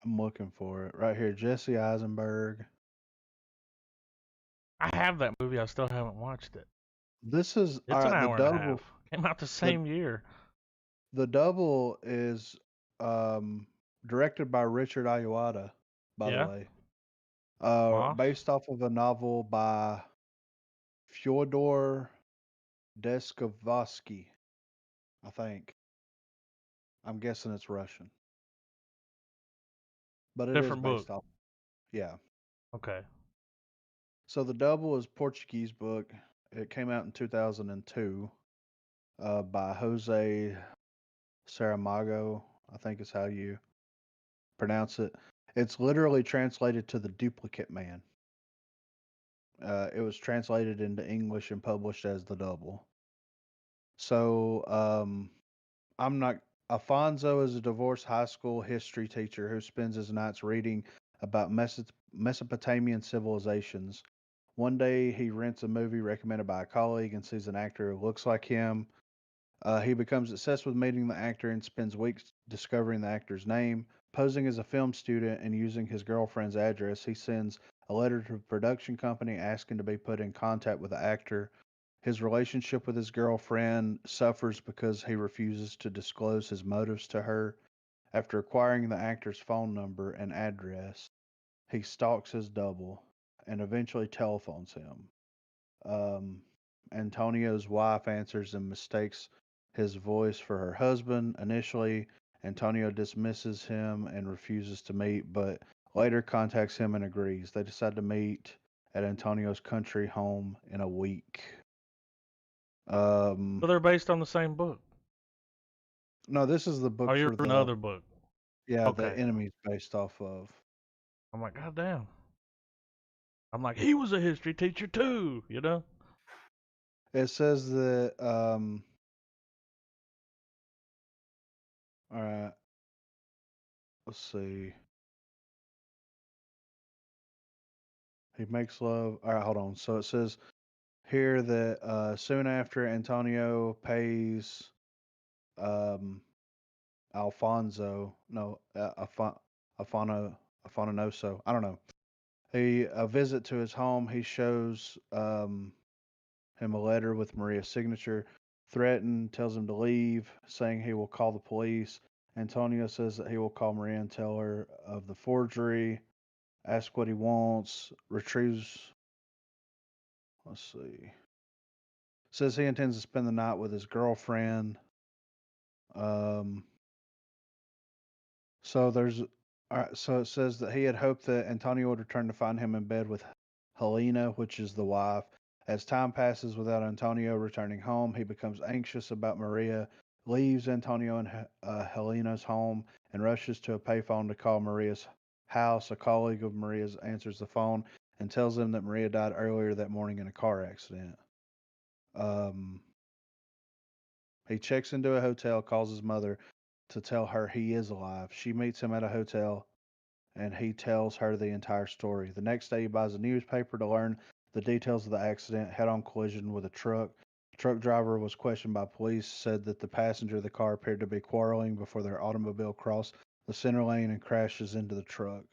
I'm looking for it right here. Jesse Eisenberg.
I have that movie, I still haven't watched it.
This is all
It's an
right. The
hour and a
double,
half. Came out the
the
same year.
the double is directed by Richard Ayoade, by the
Yeah.
way.
Moss.
Based off of a novel by Fyodor Dostoevsky, I think. I'm guessing it's Russian, but it is
Different book.
based off. Yeah.
Okay.
So the double is Portuguese book. It came out in 2002 by Jose Saramago, I think is how you pronounce it. It's literally translated to the duplicate man. It was translated into English and published as the double. So I'm not. Alfonso is a divorced high school history teacher who spends his nights reading about Mesopotamian civilizations. One day, he rents a movie recommended by a colleague and sees an actor who looks like him. He becomes obsessed with meeting the actor and spends weeks discovering the actor's name. Posing as a film student and using his girlfriend's address, he sends a letter to the production company asking to be put in contact with the actor. His relationship with his girlfriend suffers because he refuses to disclose his motives to her. After acquiring the actor's phone number and address, he stalks his double and eventually telephones him. Um, Antonio's wife answers and mistakes his voice for her husband. Initially, Antonio dismisses him and refuses to meet, but later contacts him and agrees. They decide to meet at Antonio's country home in a week.
So they're based on the same book.
No, this is the book
Oh, you're
for the
another book.
the
Okay.
enemy's based off of.
I'm like, God damn. I'm like, he was a history teacher too, you know?
It says that all right, let's see. He makes love. All right, hold on. So it says here that soon after Antonio pays um, Alfonso, no, Afanoso, I don't know. A visit to his home. He shows him a letter with Maria's signature, tells him to leave, saying he will call the police. Antonio says that he will call Maria and tell her of the forgery, ask what he wants, retrieves. Let's see. Says he intends to spend the night with his girlfriend. Um, so there's, so it says that he had hoped that Antonio would return to find him in bed with Helena, which is the wife. As time passes without Antonio returning home, he becomes anxious about Maria, leaves Antonio and Helena's home, and rushes to a payphone to call Maria's house. A colleague of Maria's answers the phone and tells him that Maria died earlier that morning in a car accident. Um, he checks into a hotel, calls his mother to tell her he is alive. She meets him at a hotel and he tells her the entire story. The next day, he buys a newspaper to learn the details of the accident head on collision with a truck. The truck driver was questioned by police, said that the passenger of the car appeared to be quarreling before their automobile crossed the center lane and crashes into the truck.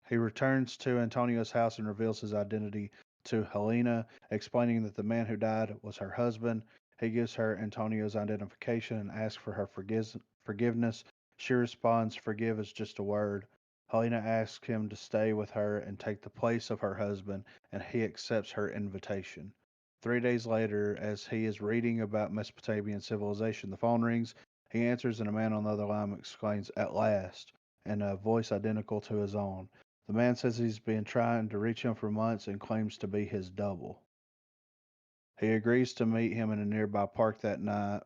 He returns to Antonio's house and reveals his identity to Helena, explaining that the man who died was her husband. He gives her Antonio's identification and asks for her forgiveness. She responds, "Forgive is just a word." Helena asks him to stay with her and take the place of her husband, and he accepts her invitation. 3 days later, as he is reading about Mesopotamian civilization, the phone rings. He answers, and a man on the other line exclaims, "At last," in a voice identical to his own. The man says he's been trying to reach him for months and claims to be his double. He agrees to meet him in a nearby park that night.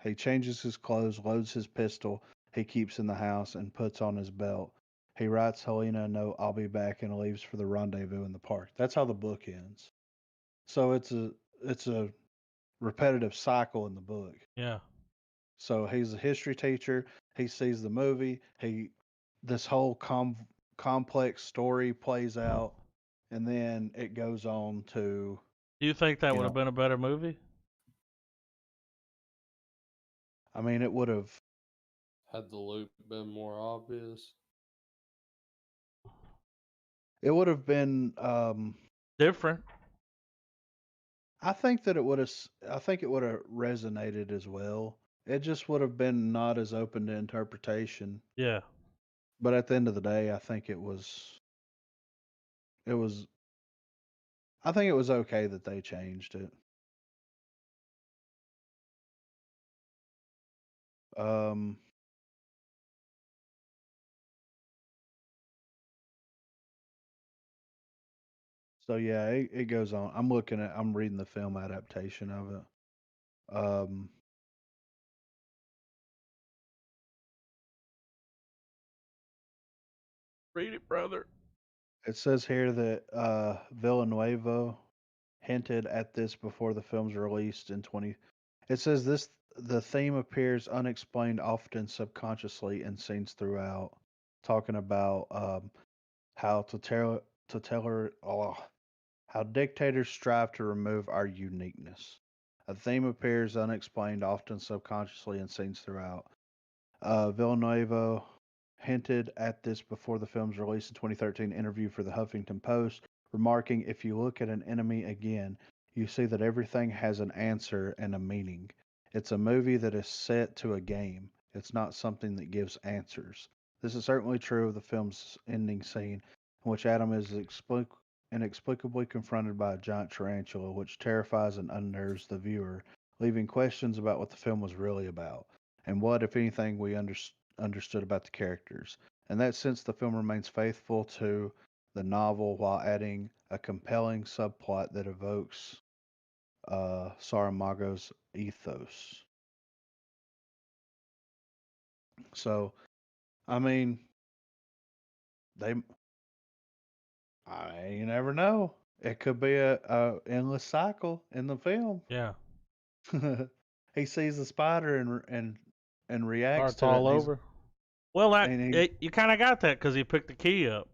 He changes his clothes, loads his pistol he keeps in the house, and puts on his belt. He writes Helena a note, "I'll be back," and leaves for the rendezvous in the park. That's how the book ends. So it's a repetitive cycle in the book.
Yeah.
So he's a history teacher. He sees the movie. This whole complex story plays out, and then it goes on to,
Do you think that
you
would have
know,
been a better movie?
I mean, it would have.
Had the loop been more obvious?
It would have been.
Different.
I think that it would have. I think it would have resonated as well. It just would have been not as open to interpretation.
Yeah.
But at the end of the day, I think it was. It was. I think it was okay that they changed it. Um. So yeah, it goes on. I'm reading the film adaptation of it.
Read it, brother.
It says here that Villanueva hinted at this before the film's released in 20. It says the theme appears unexplained, often subconsciously in scenes throughout, talking about how how dictators strive to remove our uniqueness. A theme appears unexplained, often subconsciously in scenes throughout. Villanueva hinted at this before the film's release in 2013 interview for the Huffington Post, remarking, "If you look at an enemy again, you see that everything has an answer and a meaning. It's a movie that is set to a game. It's not something that gives answers." This is certainly true of the film's ending scene, in which Adam is inexplicably confronted by a giant tarantula, which terrifies and unnerves the viewer, leaving questions about what the film was really about and what, if anything, we understood about the characters. In that sense, the film remains faithful to the novel while adding a compelling subplot that evokes Saramago's ethos. So, I mean, they, you never know. It could be a endless cycle in the film.
Yeah.
He sees the spider and reacts
Starts
to it.
all over. Well,
and
you kind of got that because he picked the key up.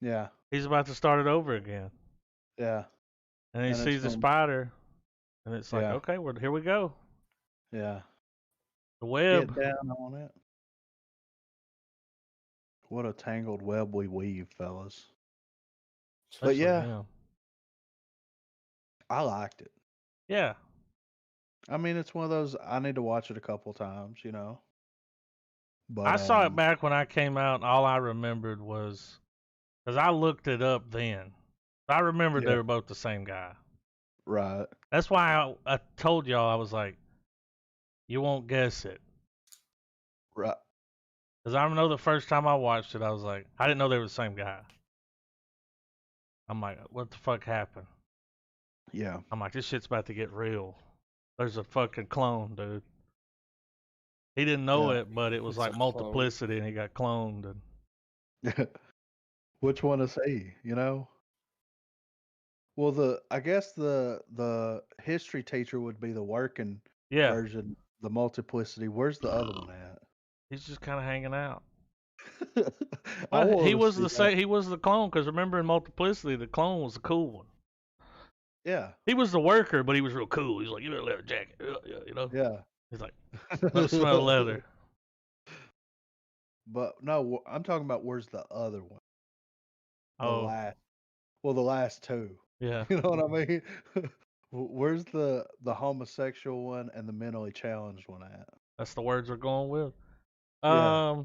Yeah,
He's about to start it over again.
yeah,
And he
and it's
sees the
from
spider. And it's like,
yeah,
okay, here we go.
yeah.
The
Get
web.
down on it. What a tangled web we weave, fellas. But
Especially
yeah,
him.
I liked it.
Yeah.
I mean, it's one of those I need to watch it a couple times, you know. But
I saw it back when I came out, and all I remembered was because I looked it up then. I remembered they
yeah,
were both the same guy.
right,
That's why I told y'all, I was like, you won't guess it.
right.
Because I know the first time I watched it, I was like, I didn't know they were the same guy. I'm like, what the fuck happened?
Yeah.
I'm like, this shit's about to get real. There's a fucking clone, dude. He didn't know
Yeah.
it, but it was
It's
like
a clone.
multiplicity, and he got cloned. And
Which one is he, you know? Well, I guess the history teacher would be the working
yeah,
version, the multiplicity. Where's the other one at?
he's just kind of hanging out.
I
Well, he
want to
was
see that.
he was the clone because remember in multiplicity, the clone was the cool one.
Yeah,
He was the worker, but he was real cool. He's like, you better leather jacket, yeah, you know.
yeah.
He's like, let it smell of leather.
But no, I'm talking about where's the other one? The
Oh,
last, well, the last two.
yeah,
You know what I mean? Where's the homosexual one and the mentally challenged one at?
that's the words we're going with.
Yeah.
Hmm.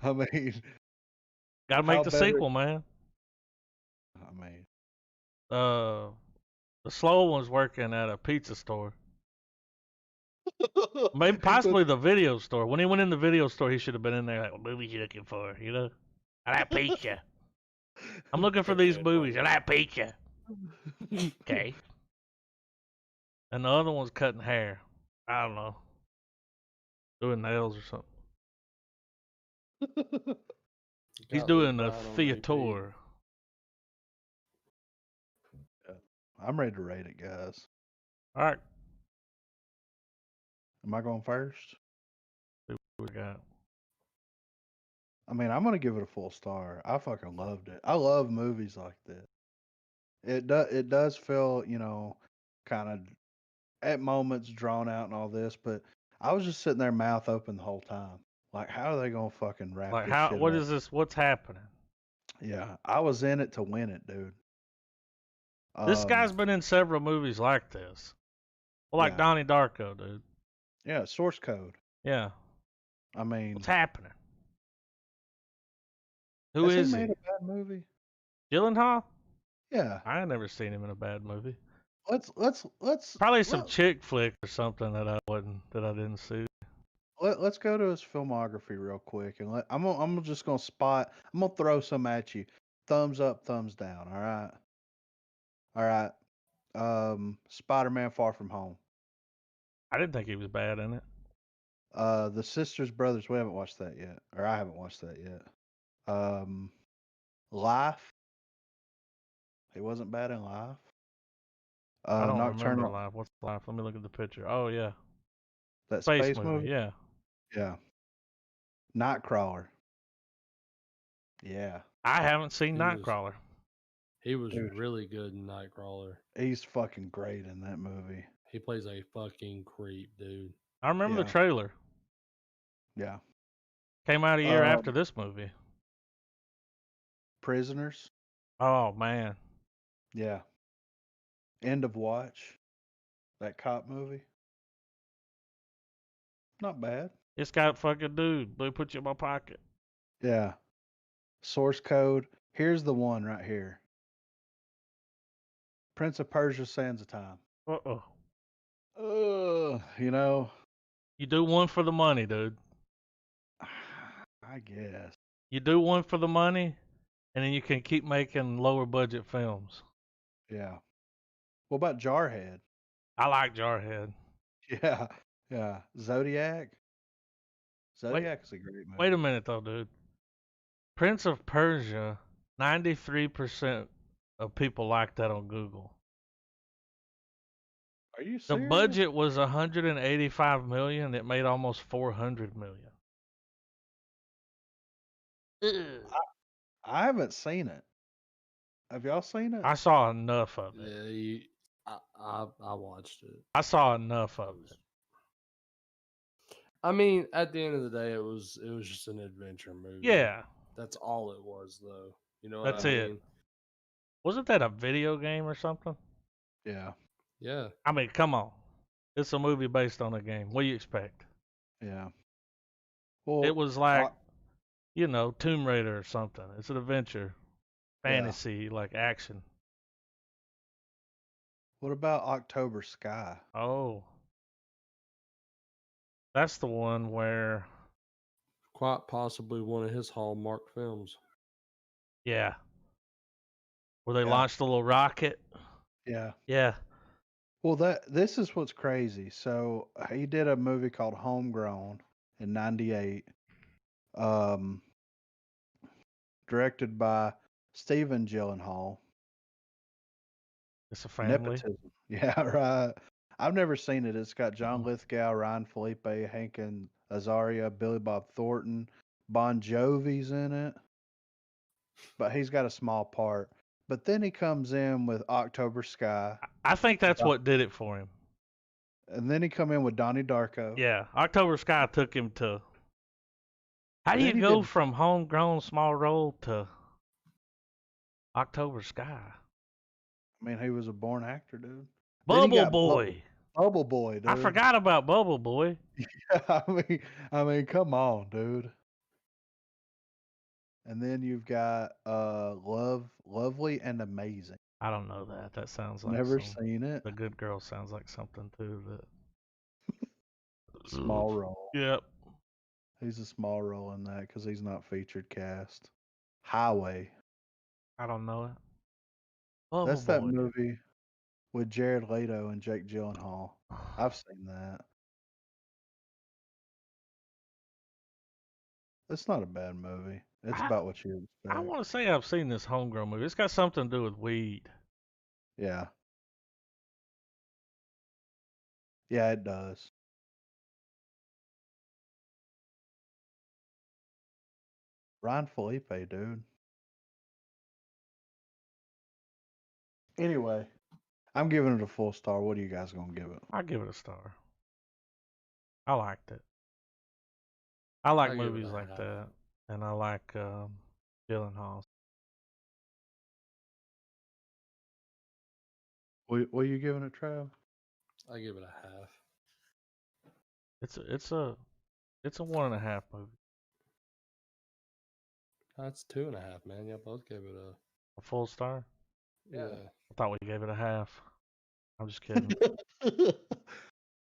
I mean,
Gotta
how
make the
better?
sequel, man.
I mean,
The slow one's working at a pizza store. Maybe
but
possibly the video store. When he went in the video store, he should have been in there like, what movies you looking for? You know? I like pizza. I'm looking for these
Okay,
movies. I
fine.
like pizza. Okay. And the other one's cutting hair. I don't know. Doing nails or something. He's
Got
doing
Luke
a
Bryan on repeat.
theater.
I'm ready to rate it, guys.
All right.
Am I going first?
See what we got.
I mean, I'm gonna give it a full star. I fucking loved it. I love movies like this. It does feel, you know, kind of at moments drawn out and all this, but I was just sitting there mouth open the whole time. Like, how are they gonna fucking wrap
Like
this
how?
shit
What
up?
is this? What's happening?
Yeah, I was in it to win it, dude.
This
Um,
guy's been in several movies like this. Well, like
yeah,
Donnie Darko, dude.
yeah. Source code.
Yeah.
I mean,
What's happening? Who
has he
is
made
he?
a bad movie?
Gyllenhaal?
Yeah.
I ain't never seen him in a bad movie.
Let's
Probably some chick flick or something that I didn't see.
let's go to his filmography real quick, and I'm just gonna spot. I'm gonna throw some at you. Thumbs up, thumbs down. All right. Spider-Man: Far From Home.
I didn't think he was bad in it.
The Sisters Brothers. We haven't watched that yet, or I haven't watched that yet. Life. He wasn't bad in Life.
I don't remember
Nocturnal.
Life. What's Life? Let me look at the picture. Oh yeah,
That
space
space
movie.
movie.
Yeah,
Yeah. Nightcrawler. Yeah.
I haven't seen
He was
Nightcrawler.
he was
Dude.
really good in Nightcrawler.
He's fucking great in that movie.
He plays a fucking creep, dude.
I remember the
Yeah.
trailer.
Yeah.
Came out a year after this movie.
Prisoners.
Oh man,
Yeah. End of Watch. That cop movie. Not bad.
it's got fucking dude. Blue put you in my pocket.
Yeah. Source Code. Here's the one right here. Prince of Persia: Sands of Time. You know,
You do one for the money, dude.
I guess.
You do one for the money, and then you can keep making lower budget films.
Yeah. What about Jarhead?
I like Jarhead.
Yeah. Yeah. Zodiac. Zodiac is a great movie.
Wait a minute though, dude. Prince of Persia, 93% of people like that on Google.
Are you
The
serious?
budget was 185 million. It made almost 400 million.
I haven't seen it. Have y'all seen it?
I saw enough of it.
Yeah, I watched it.
I saw enough of it.
I mean, at the end of the day, it was just an adventure movie.
Yeah,
That's all it was, though. You know
that's
what I
it.
mean?
Wasn't that a video game or something?
Yeah.
Yeah.
I mean, come on. It's a movie based on a game. What do you expect?
Yeah. Well,
It was like, Tomb Raider or something. It's an adventure, fantasy, like action.
what about October Sky?
Oh. That's the one where,
Quite possibly one of his Hallmark films.
yeah, where they
Yeah.
launched a little rocket.
Yeah.
Yeah.
Well, this is what's crazy. So he did a movie called Homegrown in '98, directed by Stephen Gyllenhaal.
It's a family.
Nepotism. Yeah, right. I've never seen it. It's got John Lithgow, Ryan Felipe, Hank and Azaria, Billy Bob Thornton, Bon Jovi's in it, but he's got a small part. But then he comes in with October Sky,
I think that's
Yeah.
what did it for him.
and then he come in with Donnie Darko.
Yeah. October Sky took him to. How do
Then
you
he
go
did-
from homegrown small role to October Sky?
I mean, he was a born actor, dude. Then he
Bubble
got
Boy.
Bubble Boy, dude.
I forgot about Bubble Boy.
I mean, come on, dude. And then you've got Lovely and Amazing.
I don't know that. That sounds like
Never
some,
seen it.
The Good Girl sounds like something too. That
Small role.
Yep.
He's a small role in that because he's not featured cast. Highway.
I don't know it. Bubble
That's
Boy.
that movie with Jared Leto and Jake Gyllenhaal. I've seen that. It's not a bad movie. It's about what you expect.
I want to say I've seen this homegrown movie. It's got something to do with weed.
Yeah. Yeah, it does. Ryan Felipe, dude. Anyway, I'm giving it a full star. What are you guys gonna give it?
I give it a star. I liked it. I like
I give it
movies
a
like
half.
that, and I like Gyllenhaal.
What are you giving it, Trav?
I give it a half.
It's a 1.5 movie.
That's 2.5, man. Y'all both gave it
A full star.
yeah.
I thought we gave it a half. I'm just kidding.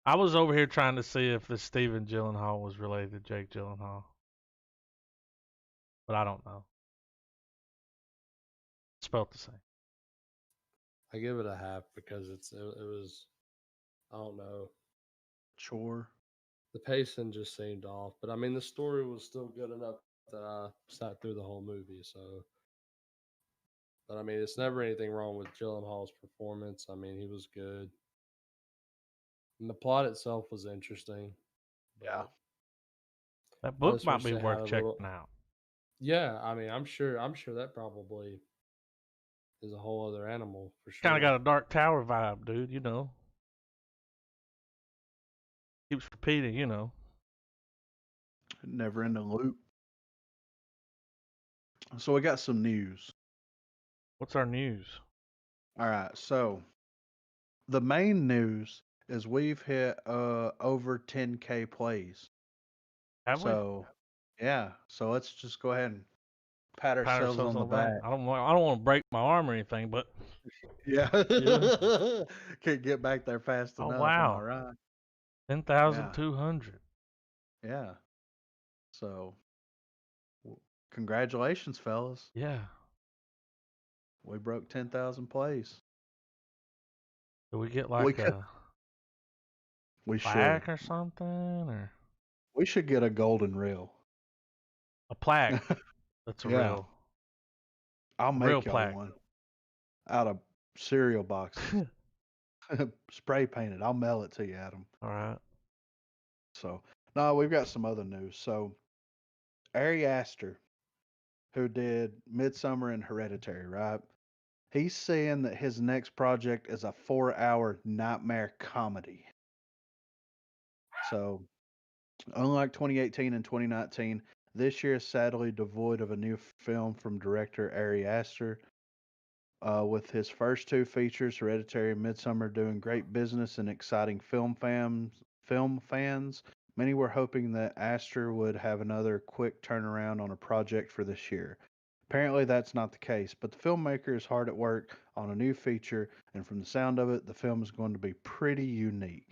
I was over here trying to see if this Stephen Gyllenhaal was related to Jake Gyllenhaal, but I don't know. Spelt the same.
I give it a half because it was I don't know.
Chore.
the pacing just seemed off. But I mean, the story was still good enough that I sat through the whole movie. So, but I mean, it's never anything wrong with Gyllenhaal's performance. I mean, he was good, and the plot itself was interesting.
Yeah.
But
That
I
book
just
might
wish
be
they had
worth
a
checking
little.
out.
Yeah, I mean, I'm sure that probably is a whole other animal for
Kind of
sure.
got a Dark Tower vibe, dude. You know, keeps repeating. You know,
Never in the loop. So we got some news.
what's our news?
All right. So the main news is we've hit over 10K plays.
Have we?
So yeah. So let's just go ahead and pat
Pat
ourselves
ourselves
on the
on the back.
back.
I don't want to break my arm or anything, but
Yeah.
yeah.
Can't get back there fast
Oh
enough. Am I
wow,
right?
10,200.
Yeah. So congratulations, fellas.
Yeah.
We broke 10,000 plays.
Do we get
We
like
could,
a
we should.
plaque or something, or
We should get a golden reel.
a plaque that's a
Yeah. I'll
real
make y'all
plaque?
one out of cereal boxes. Spray painted. I'll mail it to you, Adam.
All right.
So, no, we've got some other news. So, Ari Aster, who did Midsummer and Hereditary, right? He's saying that his next project is a 4-hour nightmare comedy. So, unlike 2018 and 2019, this year is sadly devoid of a new film from director Ari Aster. With his first two features, Hereditary and Midsummer, doing great business and exciting film fans, many were hoping that Aster would have another quick turnaround on a project for this year. Apparently, that's not the case, but the filmmaker is hard at work on a new feature, and from the sound of it, the film is going to be pretty unique.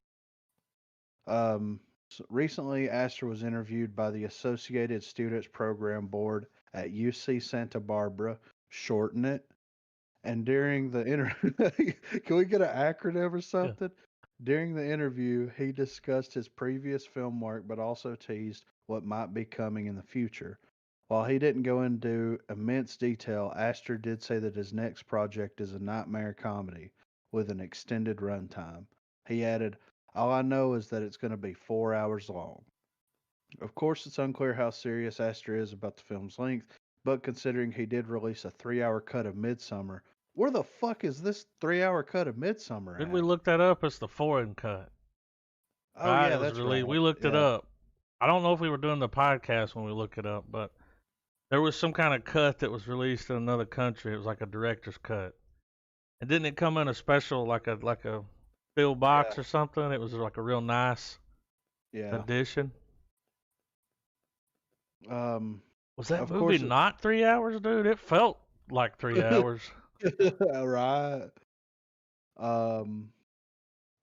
Recently, Aster was interviewed by the Associated Students Program Board at UC Santa Barbara, shorten it, and during the interview, can we get an acronym or
Yeah.
something? During the interview, he discussed his previous film work, but also teased what might be coming in the future. While he didn't go into immense detail, Astor did say that his next project is a nightmare comedy with an extended runtime. He added, "All I know is that it's going to be 4 hours long." Of course, it's unclear how serious Astor is about the film's length, but considering he did release a 3-hour cut of Midsummer, where the fuck is this 3-hour cut of Midsummer
Did
at?
we look that up? It's the foreign cut.
Oh
Right?
yeah,
It was
that's
released.
right.
We looked it
Yeah,
up. I don't know if we were doing the podcast when we looked it up, but there was some kind of cut that was released in another country. It was like a director's cut. And didn't it come in a special like a steel box
yeah,
or something? It was like a real nice
yeah.
edition. Was that
Of
movie
course,
not 3 hours, dude? It felt like 3 hours.
right. Um,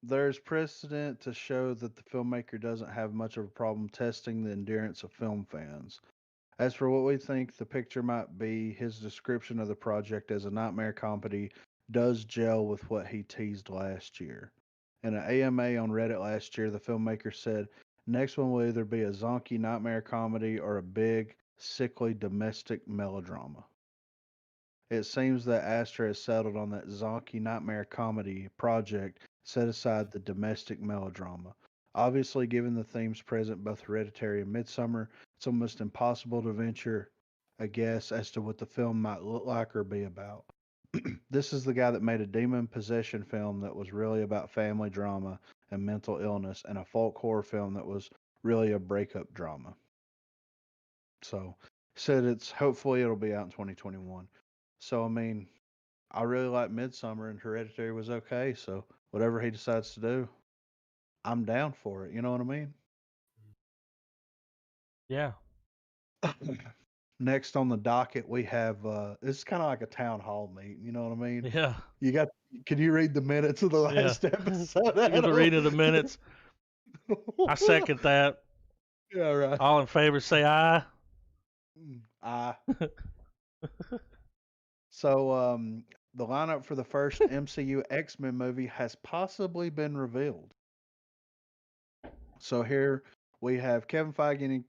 there's precedent to show that the filmmaker doesn't have much of a problem testing the endurance of film fans. As for what we think the picture might be, his description of the project as a nightmare comedy does gel with what he teased last year. In an AMA on Reddit last year, the filmmaker said, "Next one will either be a zonky nightmare comedy or a big, sickly domestic melodrama." It seems that Astra has settled on that zonky nightmare comedy project, set aside the domestic melodrama. Obviously, given the themes present both Hereditary and Midsummer, it's almost impossible to venture a guess as to what the film might look like or be about. This is the guy that made a demon possession film that was really about family drama and mental illness, and a folk horror film that was really a breakup drama. So, said it's hopefully it'll be out in 2021. So, I mean, I really like Midsummer, and Hereditary was okay. So, whatever he decides to do, I'm down for it. You know what I mean?
Yeah.
Next on the docket, we have this is kind of like a town hall meeting. You know what I mean?
Yeah.
You got? Can you read the minutes of the
Yeah.
last episode?
Look at the reading of the minutes. I second that.
Yeah, right.
All in favor say aye.
So, the lineup for the first MCU X-Men movie has possibly been revealed. So here We have Kevin Feige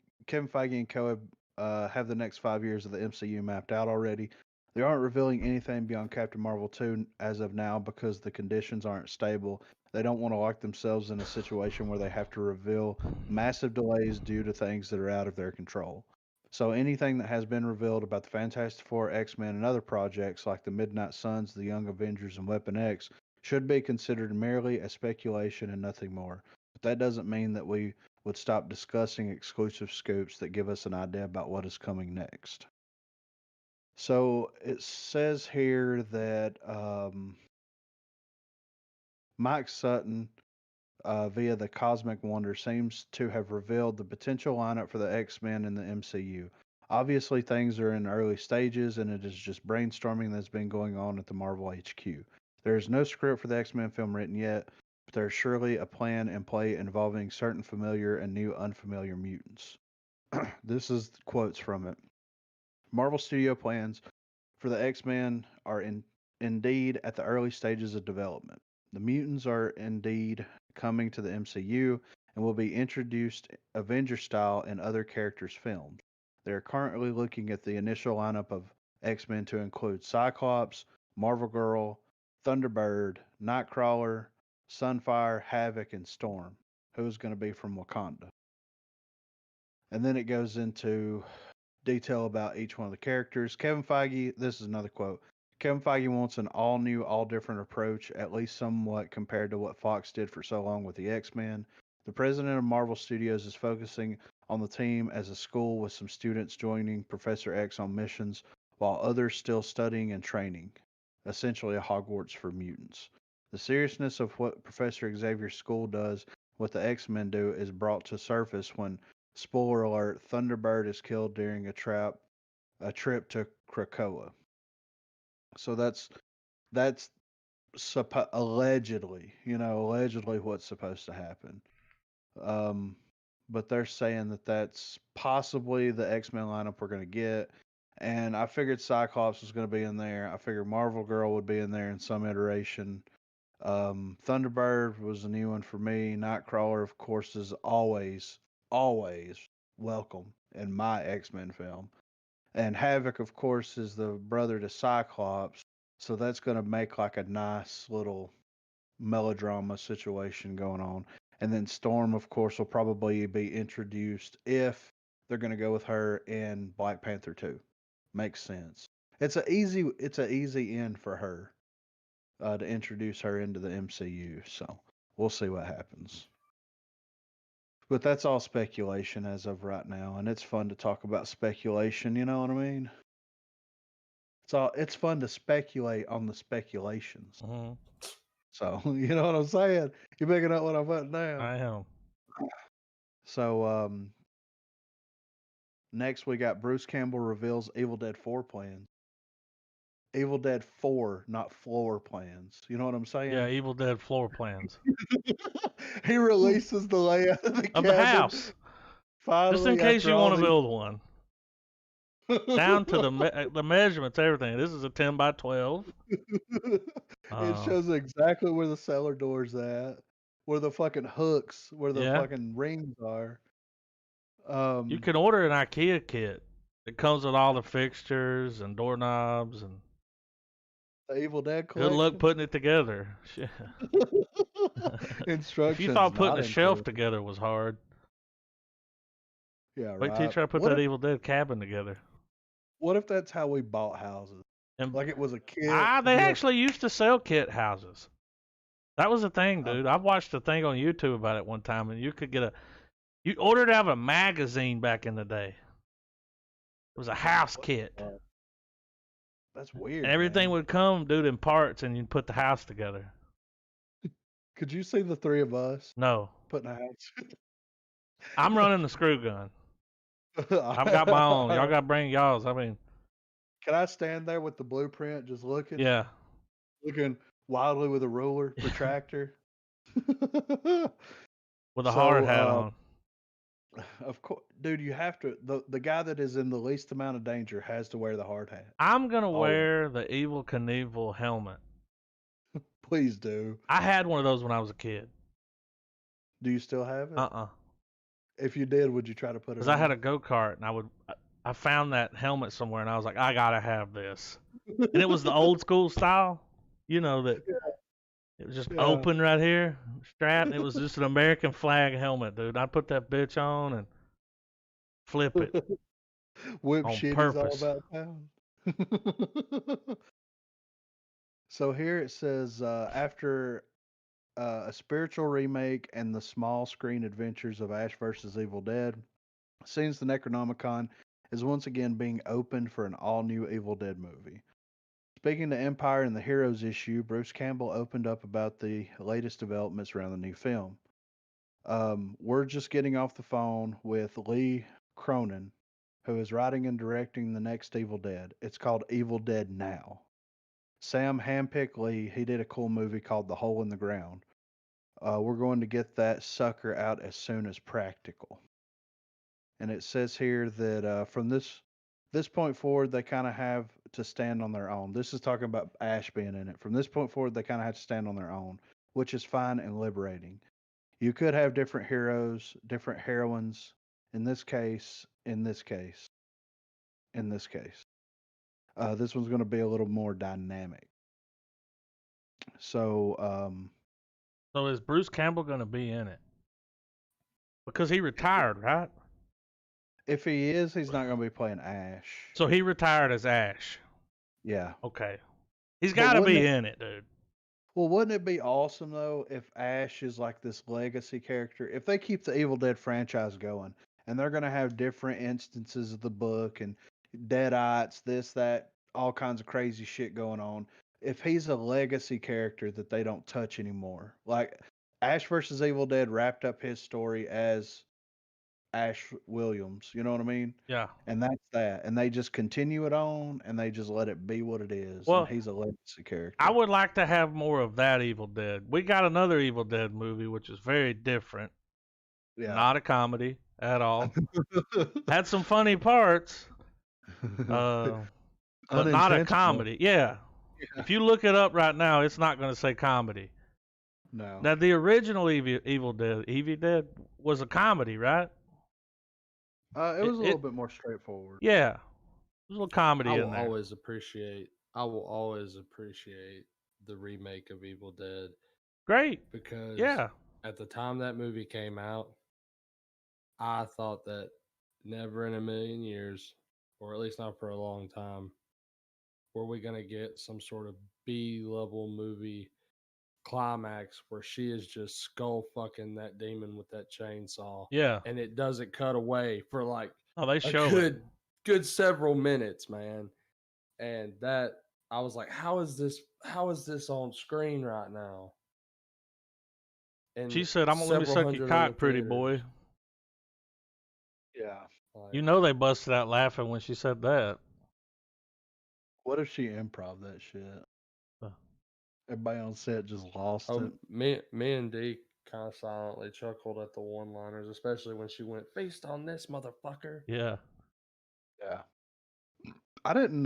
and co have the next 5 years of the MCU mapped out already. They aren't revealing anything beyond Captain Marvel 2 as of now because the conditions aren't stable. They don't want to lock themselves in a situation where they have to reveal massive delays due to things that are out of their control. So anything that has been revealed about the Fantastic Four, X-Men, and other projects like the Midnight Suns, the Young Avengers, and Weapon X should be considered merely a speculation and nothing more. But that doesn't mean that we would stop discussing exclusive scoops that give us an idea about what is coming next. So it says here that Mike Sutton, via the Cosmic Wonder, seems to have revealed the potential lineup for the X-Men in the MCU. Obviously, things are in early stages, and it is just brainstorming that's been going on at the Marvel HQ. There is no script for the X-Men film written yet, but there's surely a plan in play involving certain familiar and new unfamiliar mutants. This is quotes from it. Marvel Studio plans for the X-Men are indeed at the early stages of development. The mutants are indeed coming to the MCU and will be introduced Avenger style in other characters' films. They are currently looking at the initial lineup of X-Men to include Cyclops, Marvel Girl, Thunderbird, Nightcrawler, Sunfire, Havoc, and Storm, who's going to be from Wakanda. And then it goes into detail about each one of the characters. Kevin Feige, this is another quote. Kevin Feige wants an all new, all different approach, at least somewhat compared to what Fox did for so long with the X-Men. The president of Marvel Studios is focusing on the team as a school with some students joining Professor X on missions while others still studying and training, essentially a Hogwarts for mutants. The seriousness of what Professor Xavier's school does, what the X-Men do, is brought to surface when, spoiler alert, Thunderbird is killed during a trip to Krakoa. So that's allegedly, allegedly what's supposed to happen. But they're saying that that's possibly the X-Men lineup we're going to get. And I figured Cyclops was going to be in there. I figured Marvel Girl would be in there in some iteration. Thunderbird was a new one for me. Nightcrawler, of course, is always, always welcome in my X-Men film. And Havoc, of course, is the brother to Cyclops. So that's going to make like a nice little melodrama situation going on. And then Storm, of course, will probably be introduced if they're going to go with her in Black Panther 2. Makes sense. It's a easy end for her to introduce her into the MCU. So we'll see what happens. But that's all speculation as of right now, and it's fun to talk about speculation. You know what I mean? It's fun to speculate on the speculations.
Mm-hmm.
So you know what I'm saying? You picking up what I'm putting down?
I am.
So next we got Bruce Campbell reveals Evil Dead 4 plans. Evil Dead 4, not floor plans. You know what I'm saying?
Yeah, Evil Dead floor plans
He releases the layout of the
of the
cabin.
house,
Finally,
just in case
after
you
all
want to
these-
build one. Down to the measurements, everything. This is a 10 by 12.
It shows exactly where the cellar door's at, where the fucking hooks, where the
Yeah.
fucking rings are.
You can order an IKEA kit. It comes with all the fixtures and doorknobs and
the Evil Dead
good
collection.
luck putting it together. Shit.
Instructions.
If you thought putting
not
a shelf
included.
together was hard,
Yeah,
wait
right.
till you try to put
What
that
if,
Evil Dead cabin together.
what if that's how we bought houses?
And
Like it was a kit.
they
you know,
actually used to sell kit houses. That was a thing,
Uh,
dude. I watched a thing on YouTube about it one time, and you could get you ordered out of a magazine back in the day. It was a house kit.
That's weird.
And everything
man.
would come, dude, in parts, and you'd put the house together.
Could you see the three of us
No.
putting a house?
I'm running the screw gun. I've got my own. Y'all got to bring y'all's. I mean,
Can I stand there with the blueprint, just looking,
yeah.
looking wildly with a ruler, protractor?
With a hard hat on.
Of course, dude, you have to. The guy that is in the least amount of danger has to wear the hard hat.
I'm going to
Always.
wear the Evil Knievel helmet.
Please do.
I had one of those when I was a kid.
Do you still have it?
Uh-uh.
If you did, would you try to put it
because
on?
I had a go-kart and I found that helmet somewhere and I was like, I gotta have this. And it was the old school style, that it was just open right here, strap. It was just an American flag helmet, dude. I'd put that bitch on and flip it
Whip
on
shit is all
purpose.
about town. So here it says after a spiritual remake and the small screen adventures of Ash vs. Evil Dead, seems the Necronomicon is once again being opened for an all-new Evil Dead movie. Speaking to Empire in the Heroes issue, Bruce Campbell opened up about the latest developments around the new film. We're just getting off the phone with Lee Cronin, who is writing and directing the next Evil Dead. It's called Evil Dead Now. Sam handpicked Lee. He did a cool movie called The Hole in the Ground. We're going to get that sucker out as soon as practical. And it says here that from this point forward, they kind of have to stand on their own. This is talking about Ash being in it. From this point forward, they kind of have to stand on their own, which is fine and liberating. You could have different heroes, different heroines. In this case, this one's going to be a little more dynamic. So,
So is Bruce Campbell gonna be in it? Because he retired, right?
if he is, he's not going to be playing Ash.
So he retired as Ash.
Yeah.
Okay. He's
But
got to
wouldn't
be
it-
in it, dude.
Well, wouldn't it be awesome though if Ash is like this legacy character? If they keep the Evil Dead franchise going, and they're going to have different instances of the book and Deadites, this, that, all kinds of crazy shit going on. If he's a legacy character that they don't touch anymore, like Ash versus Evil Dead wrapped up his story as Ash Williams, you know what I mean?
Yeah.
And that's that. And they just continue it on and they just let it be what it is.
Well,
and he's a legacy character.
I would like to have more of that Evil Dead. We got another Evil Dead movie, which is very different.
Yeah.
Not a comedy at all. Had some funny parts, but not a comedy. Yeah. If you look it up right now, it's not going to say comedy.
No.
Now, the original Evil Dead was a comedy, right?
It was a little bit more straightforward.
Yeah. There's a little comedy
I
in
will
there.
always appreciate the remake of Evil Dead
Great.
because
Yeah.
at the time that movie came out, I thought that never in a million years, or at least not for a long time, were we going to get some sort of B-level movie climax where she is just skull fucking that demon with that chainsaw.
Yeah.
And it doesn't cut away for like
Oh, they
a
show it.
good several minutes, man. And that I was like, how is this on screen right now? And
She said, "I'm gonna let me suck your cock, pretty boy."
Yeah.
Like,
You know they busted out laughing when she said that.
What if she improv that shit?
Huh.
Everybody on set just lost it.
me and D kind of silently chuckled at the one-liners, especially when she went feast on this motherfucker.
Yeah.
Yeah. I didn't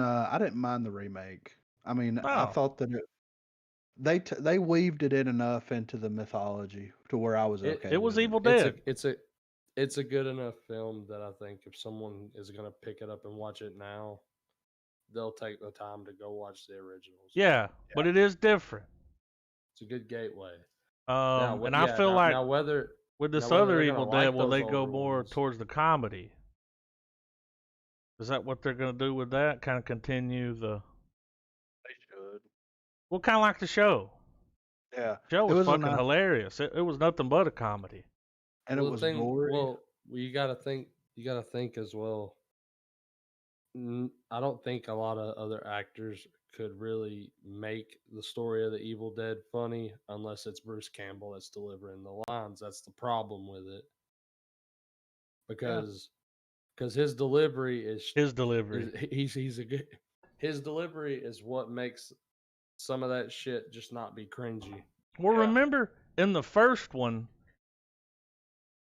mind the remake. I mean, I
No.
thought that they weaved it in enough into the mythology to where I was okay.
It was
with
Evil Dead.
It's a good enough film that I think if someone is gonna pick it up and watch it now, they'll take the time to go watch the originals.
Yeah, but it is different.
It's a good gateway.
And I feel like
now whether
with this
whether
other
they're
Evil
gonna like
Dead, will
those
they
old
go more
ones.
towards the comedy? Is that what they're going to do with that? Kind of continue the...
They should.
Well, kind of like the show.
Yeah.
Show
It
was
was a
fucking
nice-
hilarious. It was nothing but a comedy.
And
Well,
it
the
was
thing-
gory.
Well, you gotta think as well. I don't think a lot of other actors could really make the story of the Evil Dead funny unless it's Bruce Campbell that's delivering the lines. That's the problem with it. Because his delivery is
His delivery.
he's a good his delivery is what makes some of that shit just not be cringy.
Well,
Yeah.
remember in the first one,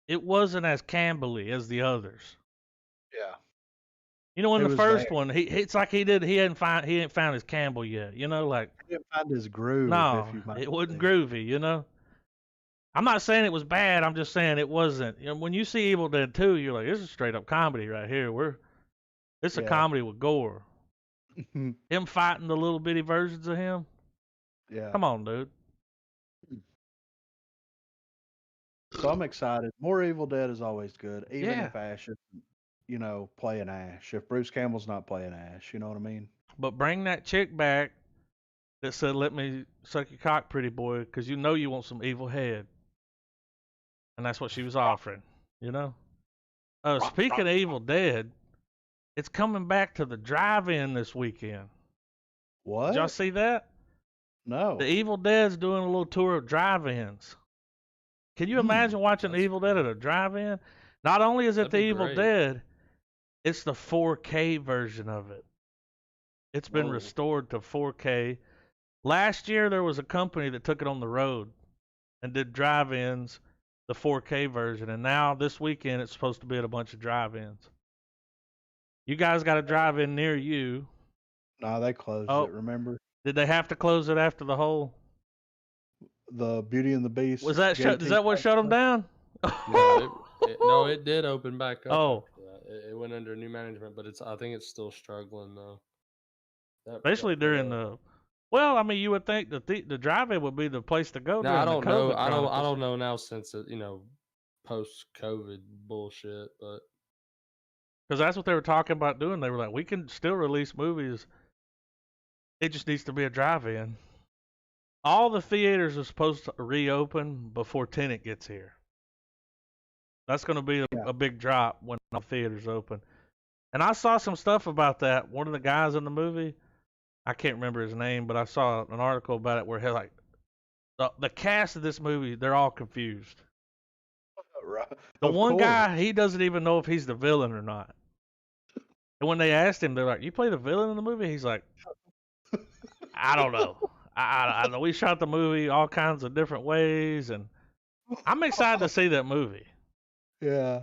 it wasn't as Campbell-y as the others.
Yeah.
You know, in
It
the
was
first
there.
one, it's like he ain't found his Campbell yet. You know, like
He didn't find his groove.
no,
if you might
it wasn't
say.
groovy. You know, I'm not saying it was bad. I'm just saying it wasn't. You know, when you see Evil Dead 2, you're like, this is straight up comedy right here. It's a
Yeah.
comedy with gore. Him fighting the little bitty versions of him.
Yeah.
Come on, dude.
So I'm excited. More Evil Dead is always good, even
Yeah.
if Ash is, playing Ash. If Bruce Campbell's not playing Ash, you know what I mean?
But bring that chick back that said, let me suck your cock, pretty boy, because you know you want some evil head. And that's what she was offering, you know? Speaking of Evil Dead, it's coming back to the drive-in this weekend.
What?
Did y'all see that?
No.
The Evil Dead's doing a little tour of drive-ins. Can you imagine watching
that's
Evil Dead at
cool.
a drive-in? Not only is it
That'd
the
be
Evil
great.
Dead, it's the 4K version of it. It's been
Whoa.
restored to 4K. Last year, there was a company that took it on the road and did drive-ins, the 4K version. And now, this weekend, it's supposed to be at a bunch of drive-ins. You guys got a drive-in near you.
No, they closed
Oh.
it, remember?
Did they have to close it after the whole?
The Beauty and the Beast.
Was that shut? Is
Guaranteed
that what shut them down?
No, it did open back up.
Oh.
After that. It went under new management, but I think it's still struggling though.
Especially during the. Well, I mean, you would think that the drive-in would be the place to go.
Now, I
during
don't
the
know.
COVID
I
chronicles.
don't know now since it, post-COVID bullshit, but
Because that's what they were talking about doing. They were like, we can still release movies. It just needs to be a drive-in. All the theaters are supposed to reopen before Tenet gets here. That's going to be a big drop when all theaters open. And I saw some stuff about that. One of the guys in the movie, I can't remember his name, but I saw an article about it where he like the cast of this movie, they're all confused. The one guy, he doesn't even know if he's the villain or not. And when they asked him, they're like, "You play the villain in the movie?" He's like, "I don't know. I know we shot the movie all kinds of different ways, and I'm excited to see that movie."
Yeah.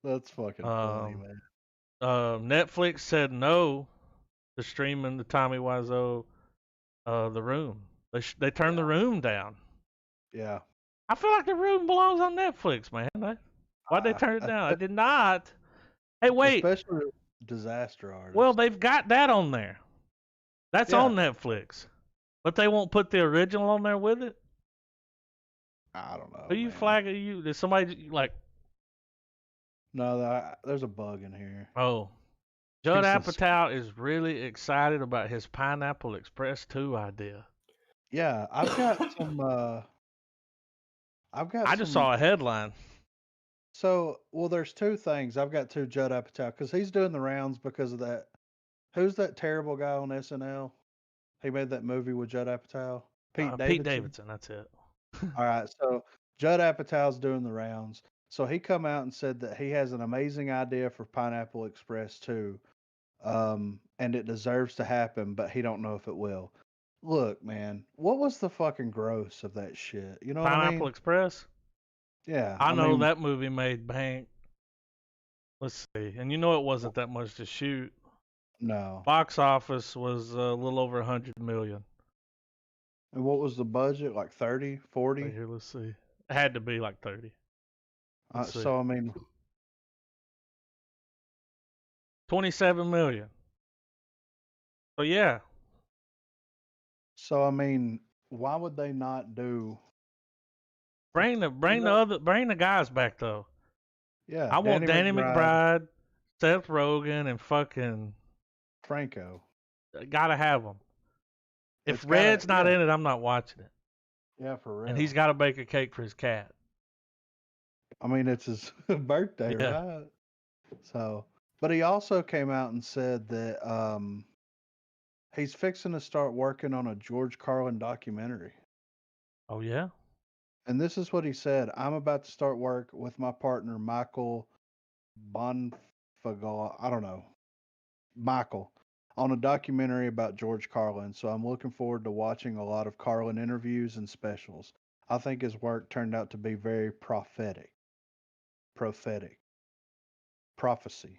That's fucking funny, man.
Netflix said no to streaming the Tommy Wiseau, The Room. They turned The Room down.
Yeah.
I feel like The Room belongs on Netflix, man. Why'd they turn it down? I did not. Hey, wait.
Especially disaster artists.
Well, they've got that on there. That's on Netflix. But they won't put the original on there with it?
I don't know.
Are you flagging you? Did somebody like?
No, there's a bug in here.
Oh, Judd Apatow is really excited about his Pineapple Express 2 idea.
Yeah, I've got some.
I just saw a headline.
So, well, there's two things. I've got two Judd Apatow because he's doing the rounds because of that. Who's that terrible guy on SNL? He made that movie with Judd Apatow.
Pete Davidson, that's it.
All right, so Judd Apatow's doing the rounds. So he come out and said that he has an amazing idea for Pineapple Express 2, and it deserves to happen, but he don't know if it will. Look, man, what was the fucking gross of that shit? You know what I mean?
Pineapple Express?
Yeah.
I know that movie made bank. Let's see. And you know it wasn't that much to shoot.
No.
Box office was a little over 100 million.
And what was the budget? Like 30, 40?
Right here, let's see. It had to be like 30.
So, I mean...
27 million. So, yeah.
So, I mean, why would they not do...
Bring the guys back, though.
Yeah.
I want Danny McBride, Seth Rogen, and fucking...
Franco.
Gotta have them. If Red's not in it, I'm not watching it.
Yeah, for real.
And he's got to bake a cake for his cat.
I mean, it's his birthday, right? So, but he also came out and said that he's fixing to start working on a George Carlin documentary.
Oh, yeah?
And this is what he said. I'm about to start work with my partner, Michael Bonfagal. I don't know. Michael. On a documentary about George Carlin. So I'm looking forward to watching a lot of Carlin interviews and specials. I think his work turned out to be very prophetic. Prophecy.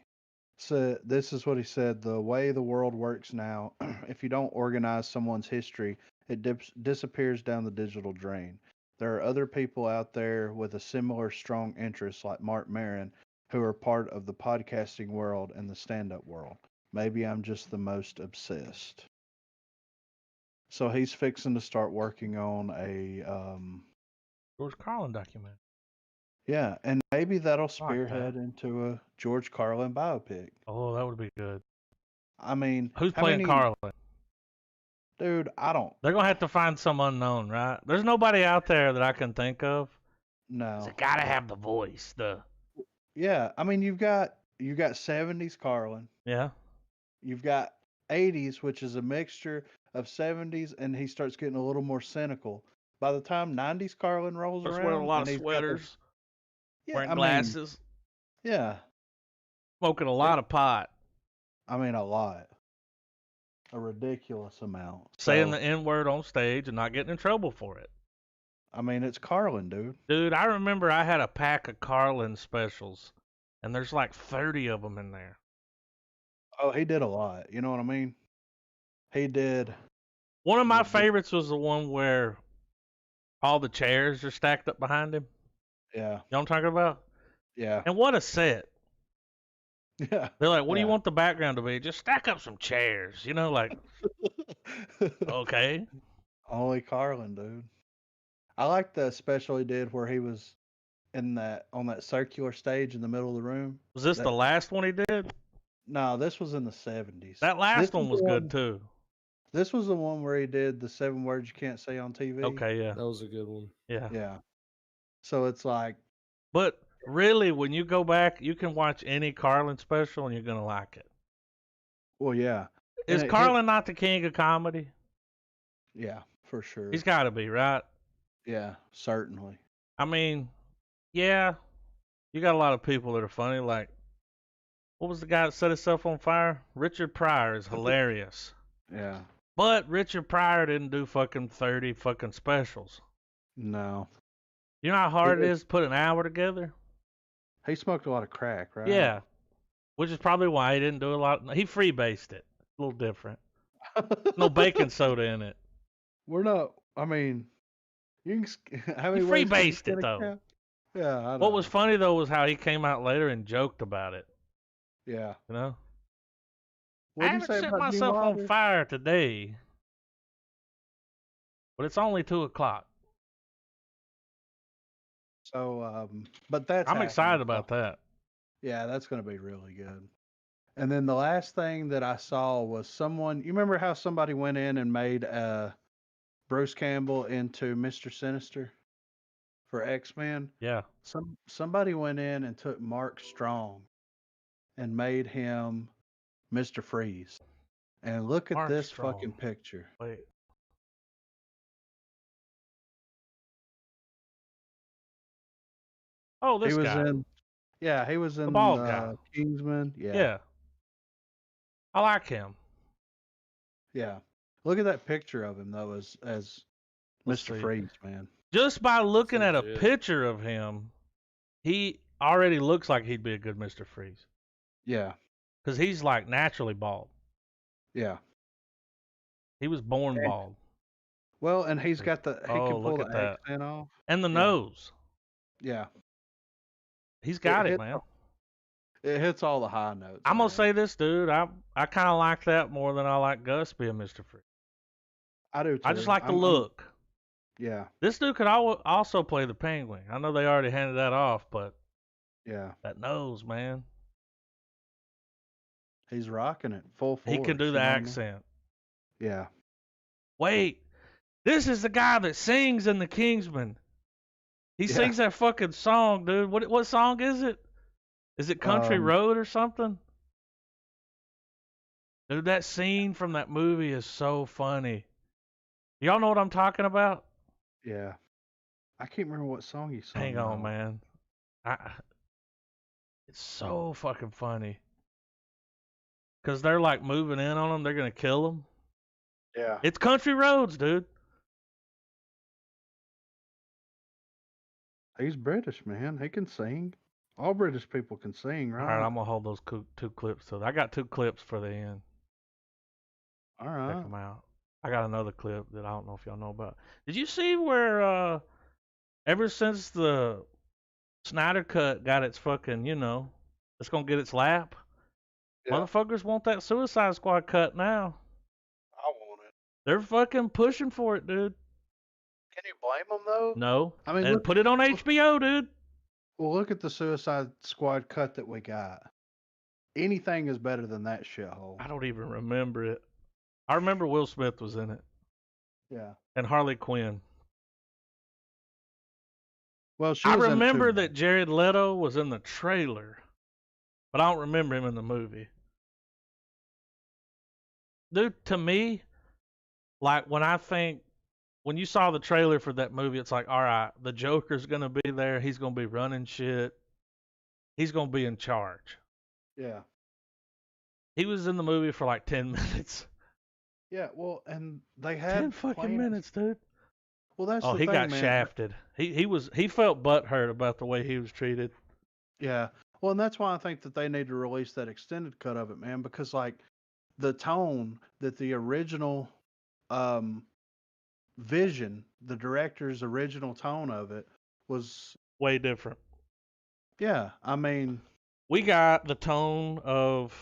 So this is what he said. The way the world works now, if you don't organize someone's history, it disappears down the digital drain. there are other people out there with a similar strong interest like Mark Maron who are part of the podcasting world and the stand-up world. Maybe I'm just the most obsessed. So he's fixing to start working on a
George Carlin documentary.
yeah, and maybe that'll
Like
spearhead
that.
into a George Carlin biopic.
Oh, that would be good.
I mean,
Who's
how
playing
many
Carlin?
dude, I don't
They're gonna have to find some unknown, right? There's nobody out there that I can think of.
know.
They gotta have the voice.
Yeah, I mean you've got 70s Carlin.
Yeah.
You've got 80s, which is a mixture of 70s, and he starts getting a little more cynical. By the time 90s Carlin rolls
Just
around,
wearing a lot
and
of
he's got
sweaters,
yeah,
wearing
I mean,
glasses,
yeah,
smoking a lot of pot,
I mean a lot, a ridiculous amount.
saying
So,
the N word on stage and not getting in trouble for it.
I mean, it's Carlin, dude.
Dude, I remember I had a pack of Carlin specials, and there's like 30 of them in there.
Oh, he did a lot. You know what I mean? He did.
One of my
Ridic-
favorites was the one where all the chairs are stacked up behind him.
Yeah,
You know what I'm talking about?
yeah,
And what a set.
yeah.
They're like, what do you
Yeah.
want the background to be? Just stack up some chairs. You know, like, okay.
Only Carlin, dude. I like the special he did where he was on that circular stage in the middle of the room.
Was this
That-
the last one he did?
No, this was in the 70s.
That last
This
one
is
was
the
good
one-
too.
This was the one where he did the 7 words you can't say on TV.
Okay, yeah.
That was a good one.
Yeah.
Yeah. So it's like,
But really, when you go back, you can watch any Carlin special and you're going to like it.
well, yeah.
Is
it hit-
Carlin not the king of comedy?
Yeah, for sure.
He's got to be, right?
Yeah, certainly.
I mean, yeah, you got a lot of people that are funny. Like, what was the guy that set himself on fire? Richard Pryor is hilarious.
Yeah.
But Richard Pryor didn't do fucking 30 fucking specials.
No.
You know how hard it
It-
is to put an hour together?
He smoked a lot of crack, right?
Yeah. Which is probably why he didn't do a lot. He freebased it. A little different. No baking soda in it.
We're not, I mean, you can, how many
He
ways can you
freebased
skin
it,
a
though.
cat? Yeah, I know.
What was funny, though, was how he came out later and joked about it.
Yeah.
You know?
What
I
did you
haven't
say
set
about Gene
myself on
Wilder?
fire today. But it's only 2 o'clock.
So, but that's
I'm
happening,
excited
so-
about that.
Yeah, that's going to be really good. And then the last thing that I saw was someone. You remember how somebody went in and made Bruce Campbell into Mr. Sinister for X-Men?
Yeah.
Somebody went in and took Mark Strong and made him Mr. Freeze. And look at
Mark
this
Strong.
fucking picture.
Wait. Oh, this
he was
guy.
in. Yeah, he was in
bald guy.
Kingsman. Yeah.
Yeah. I like him.
Yeah. Look at that picture of him though as
Let's
Mr.
see.
Freeze, man.
Just by looking at a
legit.
picture of him, he already looks like he'd be a good Mr. Freeze.
Yeah.
Because he's like naturally bald.
Yeah.
He was born
And-
bald.
Well, and he's got he
Oh,
can pull
look
the
at that.
accent off.
And the
Yeah.
nose.
Yeah.
He's got it,
hits
man.
all- It hits all the high notes.
I'm
man.
gonna say this, dude. I kind of like that more than I like Gus being Mr. Freeze.
I do too.
I just like the
I'm-
look.
Yeah.
This dude could also play the Penguin. I know they already handed that off, but
Yeah.
that nose, man.
He's rocking it full force.
He can do
you
the
know what I mean?
accent.
Yeah.
Wait, this is the guy that sings in the Kingsman. He
Yeah.
sings that fucking song, dude. What song is it? Is it Country Road or something? Dude, that scene from that movie is so funny. Y'all know what I'm talking about?
Yeah. I can't remember what song he sang.
Hang on,
though.
man. It's so fucking funny. Because they're like moving in on him. They're going to kill him.
Yeah.
It's Country Roads, dude.
He's British, man. He can sing. All British people can sing,
All
right?
right, I'm going to hold those two clips. I got 2 clips for the end.
All
Check
right.
them out. I got another clip that I don't know if y'all know about. Did you see where Ever since the Snyder Cut got its fucking, it's gonna get its lap.
Yeah.
Motherfuckers want that Suicide Squad cut now.
I want it.
They're fucking pushing for it, dude.
Can you blame them though?
No.
I mean,
And
look,
put it on HBO, dude.
well, look at the Suicide Squad cut that we got. Anything is better than that shithole.
I don't even remember it. I remember Will Smith was in it.
Yeah.
And Harley Quinn.
Well, she
I
was in it
remember
too.
that Jared Leto was in the trailer, but I don't remember him in the movie. Dude, to me, like when you saw the trailer for that movie, it's like, all right, the Joker's gonna be there. He's gonna be running shit. He's gonna be in charge.
Yeah.
He was in the movie for like 10 minutes.
Yeah. Well, and they had
10 fucking
plans.
minutes, dude.
Well, that's
Oh,
the
he
thing,
got
man.
shafted. He felt butthurt about the way he was treated.
Yeah. Well, and that's why I think that they need to release that extended cut of it, man, because like the tone that the original vision, the director's original tone of it was,
Way different.
yeah, I mean,
We got the tone of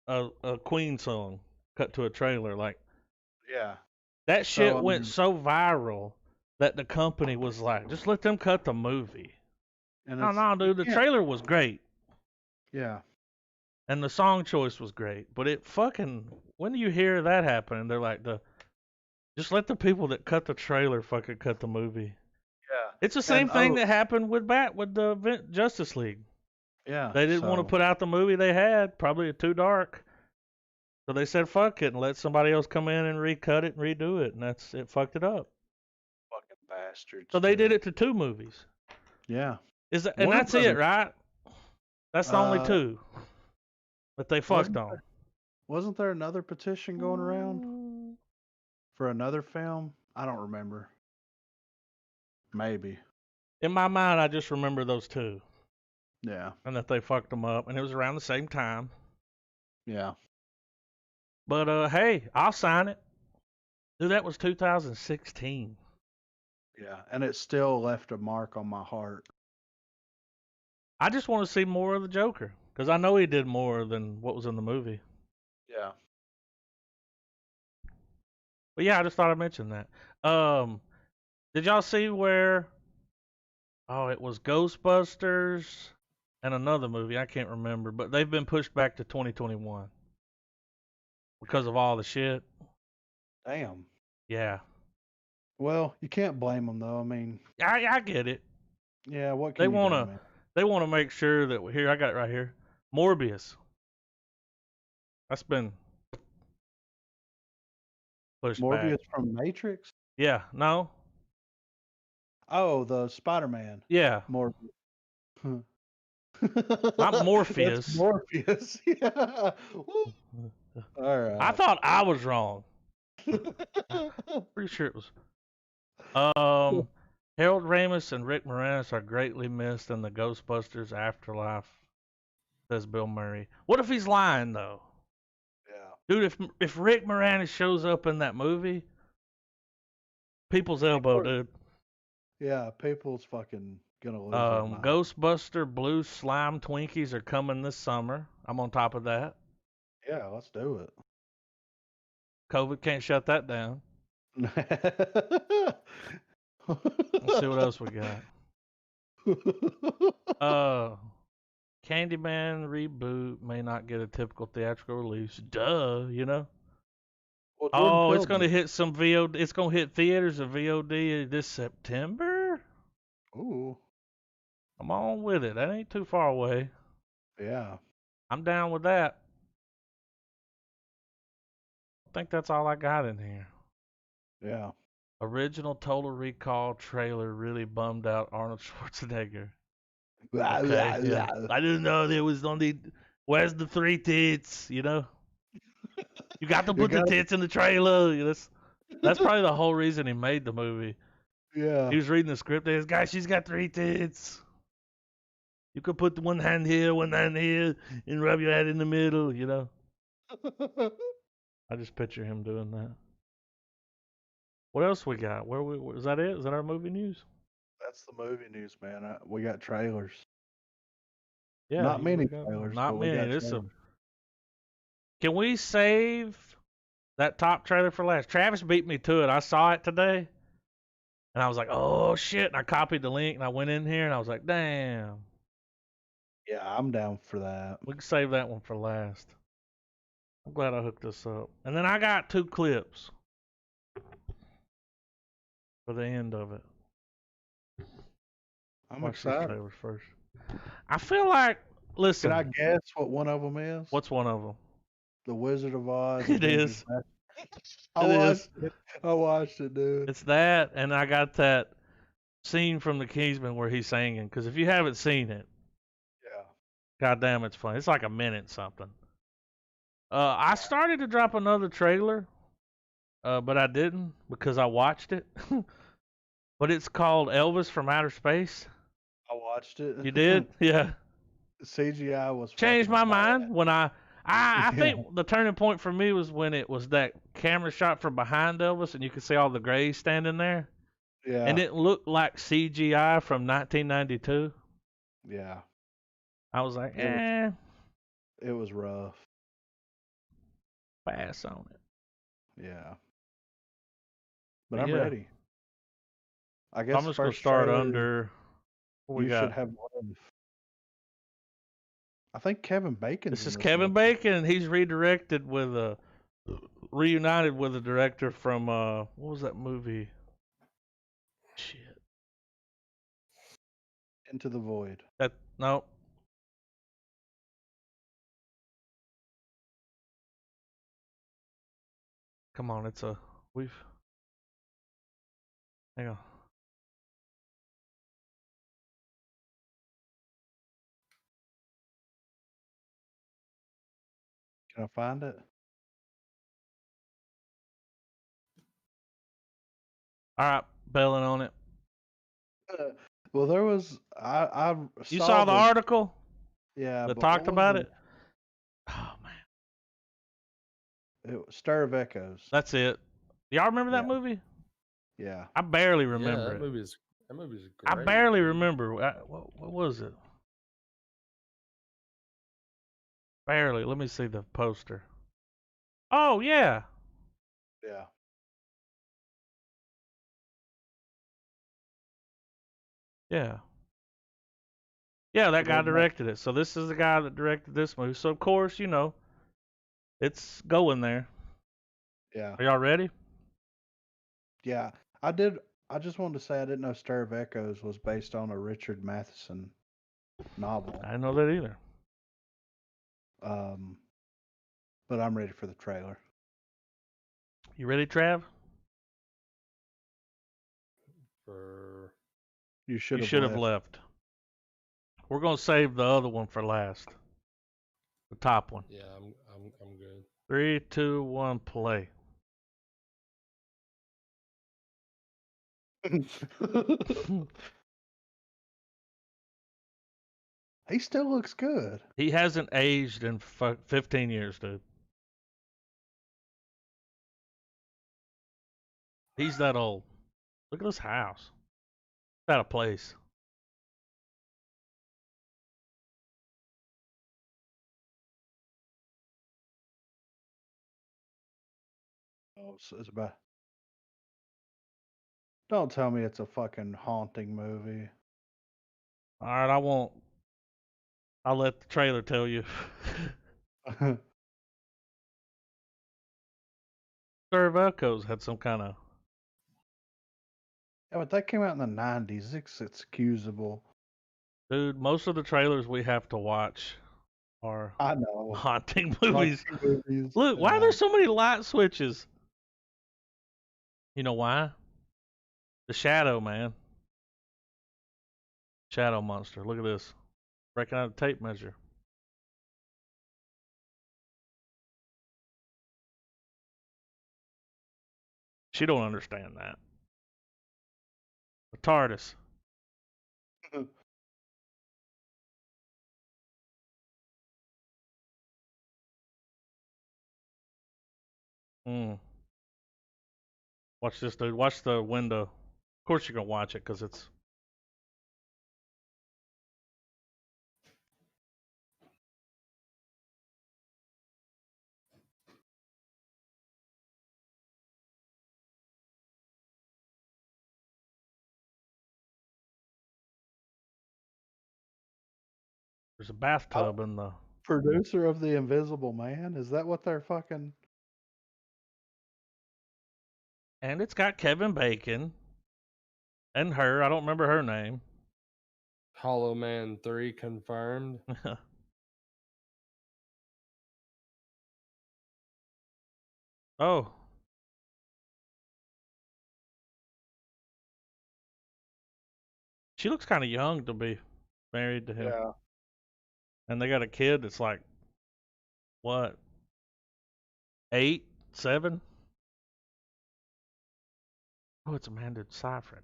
a Queen song cut to a trailer. Like,
yeah.
that shit
So, I
went
mean,
so viral that the company was like, just let them cut the movie.
and
No,
it's,
no, dude, the
yeah,
trailer was great.
yeah.
And the song choice was great. But it fucking, when do you hear that happen? They're like, just let the people that cut the trailer fucking cut the movie.
Yeah.
It's the same
And
thing that happened with the Justice League.
yeah.
They didn't want to
So,
put out the movie they had, probably too dark. So they said fuck it and let somebody else come in and recut it and redo it, and it fucked it up.
fucking bastards.
So they did
dude.
it to 2 movies.
Yeah.
And
Warner
that's it,
Brothers.
right? That's the only
Uh,
2 that they fucked on.
Wasn't there another petition going around for another film? I don't remember. Maybe.
In my mind, I just remember those 2
Yeah.
and that they fucked them up, and it was around the same time.
Yeah.
But hey, I'll sign it. Dude, that was 2016.
Yeah. And it still left a mark on my heart.
I just want to see more of the Joker because I know he did more than what was in the movie.
Yeah.
But yeah, I just thought I'd mention that. Did y'all see where? Oh, it was Ghostbusters and another movie I can't remember, but they've been pushed back to 2021 because of all the shit.
Damn.
Yeah,
Well, you can't blame them though. I mean,
I get it.
yeah. What
They
can you do,
wanna
man?
they wanna make sure that here I got it right here. Morbius. That's been pushed back.
Morbius from Matrix.
Yeah, no,
Oh, the Spider-Man.
yeah,
Morbius.
not Morpheus.
That's Morpheus. Yeah. Woo. All right.
I thought I was wrong. Pretty sure it was. Harold Ramis and Rick Moranis are greatly missed in the Ghostbusters Afterlife, says Bill Murray. What if he's lying though?
Yeah.
Dude, if Rick Moranis shows up in that movie, people's elbow, dude.
Yeah. People's fucking gonna lose their mind.
Ghostbuster Blue Slime Twinkies are coming this summer. I'm on top of that.
Yeah. Let's do it.
COVID can't shut that down.
Let's
Let's see what else we got. Candyman reboot may not get a typical theatrical release. Duh, you know.
Well,
Oh, it's
Jordan
gonna hit some VOD. It's gonna hit theaters and VOD this September.
Peele. Ooh.
I'm on with it. That ain't too far away.
Yeah.
I'm down with that. I think that's all I got in here.
Yeah.
Original Total Recall trailer really bummed out Arnold Schwarzenegger.
Okay,
Okay, yeah. I didn't know there was only. Where's the 3 tits? You know, you got to put the tits in the trailer. That's probably the whole reason he made the movie.
Yeah.
He was reading the script. There's guys, she's got 3 tits. You could put one hand here, and rub your head in the middle. You know, I just picture him doing that. What else we got? Is that it? Is that our movie news?
That's the movie news, man. We got trailers.
Yeah,
Not many
we got
trailers,
not
but we
many.
got trailers.
Can we save that top trailer for last? Travis beat me to it. I saw it today, and I was like, "Oh shit!" And I copied the link, and I went in here, and I was like, "Damn,
Yeah, I'm down for that.
we can save that one for last." I'm glad I hooked this up. And then I got 2 clips for the end of it.
I'm
Watch these
excited.
trailers first. I feel like, listen,
Can I guess what one of them is?
what's one of them?
The Wizard of Oz.
It
Avengers
is.
Back-
It is.
I watched it, dude.
It's that, and I got that scene from The Kingsman where he's singing. Because if you haven't seen it,
Yeah.
goddamn, it's funny. It's like a minute something. I started to drop another trailer, but I didn't because I watched it. But it's called Elvis from Outer Space.
I watched it.
You did? Yeah.
CGI was
Changed
fucking
my mind
bad.
when I
Yeah.
think the turning point for me was when it was that camera shot from behind Elvis and you could see all the grays standing there.
Yeah.
And it looked like CGI from 1992.
Yeah.
I was like,
It was rough.
pass on it.
Yeah. But
But
I'm
yeah.
ready. I guess
I'm just going to
first
start
trailer
under. What we
You
got?
Should Have Love. I think Kevin Bacon's
This
in
is
this
Kevin
movie.
Bacon, and he's reunited with a director from, what was that movie? Shit.
Into the Void.
No. Come on, hang on.
Can I find it?
All right, bailing on it.
Well, there was I
You saw the article
Yeah,
that
but
talked
what was
about it? Oh, man.
It was Stir of Echoes.
That's it. Y'all remember that
Yeah.
movie?
Yeah.
I barely
Yeah,
remember
that
it.
movie's great.
I barely
dude.
remember. What was it? Barely. Let me see the poster. Oh, yeah.
Yeah.
Yeah. Yeah, that
It
guy
wasn't that-
directed it. So this is the guy that directed this movie. So, of course, it's going there.
Yeah.
Are y'all ready?
Yeah. I just wanted to say I didn't know Stir of Echoes was based on a Richard Matheson novel.
I didn't know that either.
But I'm ready for the trailer.
You ready, Trav?
You should
You
have
should have
left.
left. We're going to save the other one for last. The top one.
Yeah, I'm good.
3, 2, 1, play.
He still looks good.
He hasn't aged in 15 years, dude. He's that old. Look at this house. It's out of place.
Oh, so it's about. Don't tell me it's a fucking haunting movie.
All right, I'll let the trailer tell you. Stir of Echoes had some kind of.
Yeah, but that came out in the 90s. It's excusable.
Dude, most of the trailers we have to watch are
I know.
haunting movies.
Haunting movies.
Look, why are there so many light switches? You know why? The shadow, man. Shadow monster. Look at this. Breaking out a tape measure. She don't understand that. The TARDIS. Watch this, dude. Watch the window. Of course you're gonna watch it because it's There's a bathtub in the.
Producer of The Invisible Man? Is that what they're fucking?
And it's got Kevin Bacon and her. I don't remember her name.
Hollow Man 3 confirmed.
Oh. She looks kind of young to be married to him.
Yeah.
And they got a kid that's like, what? 8, 7? Oh, it's Amanda Seyfried.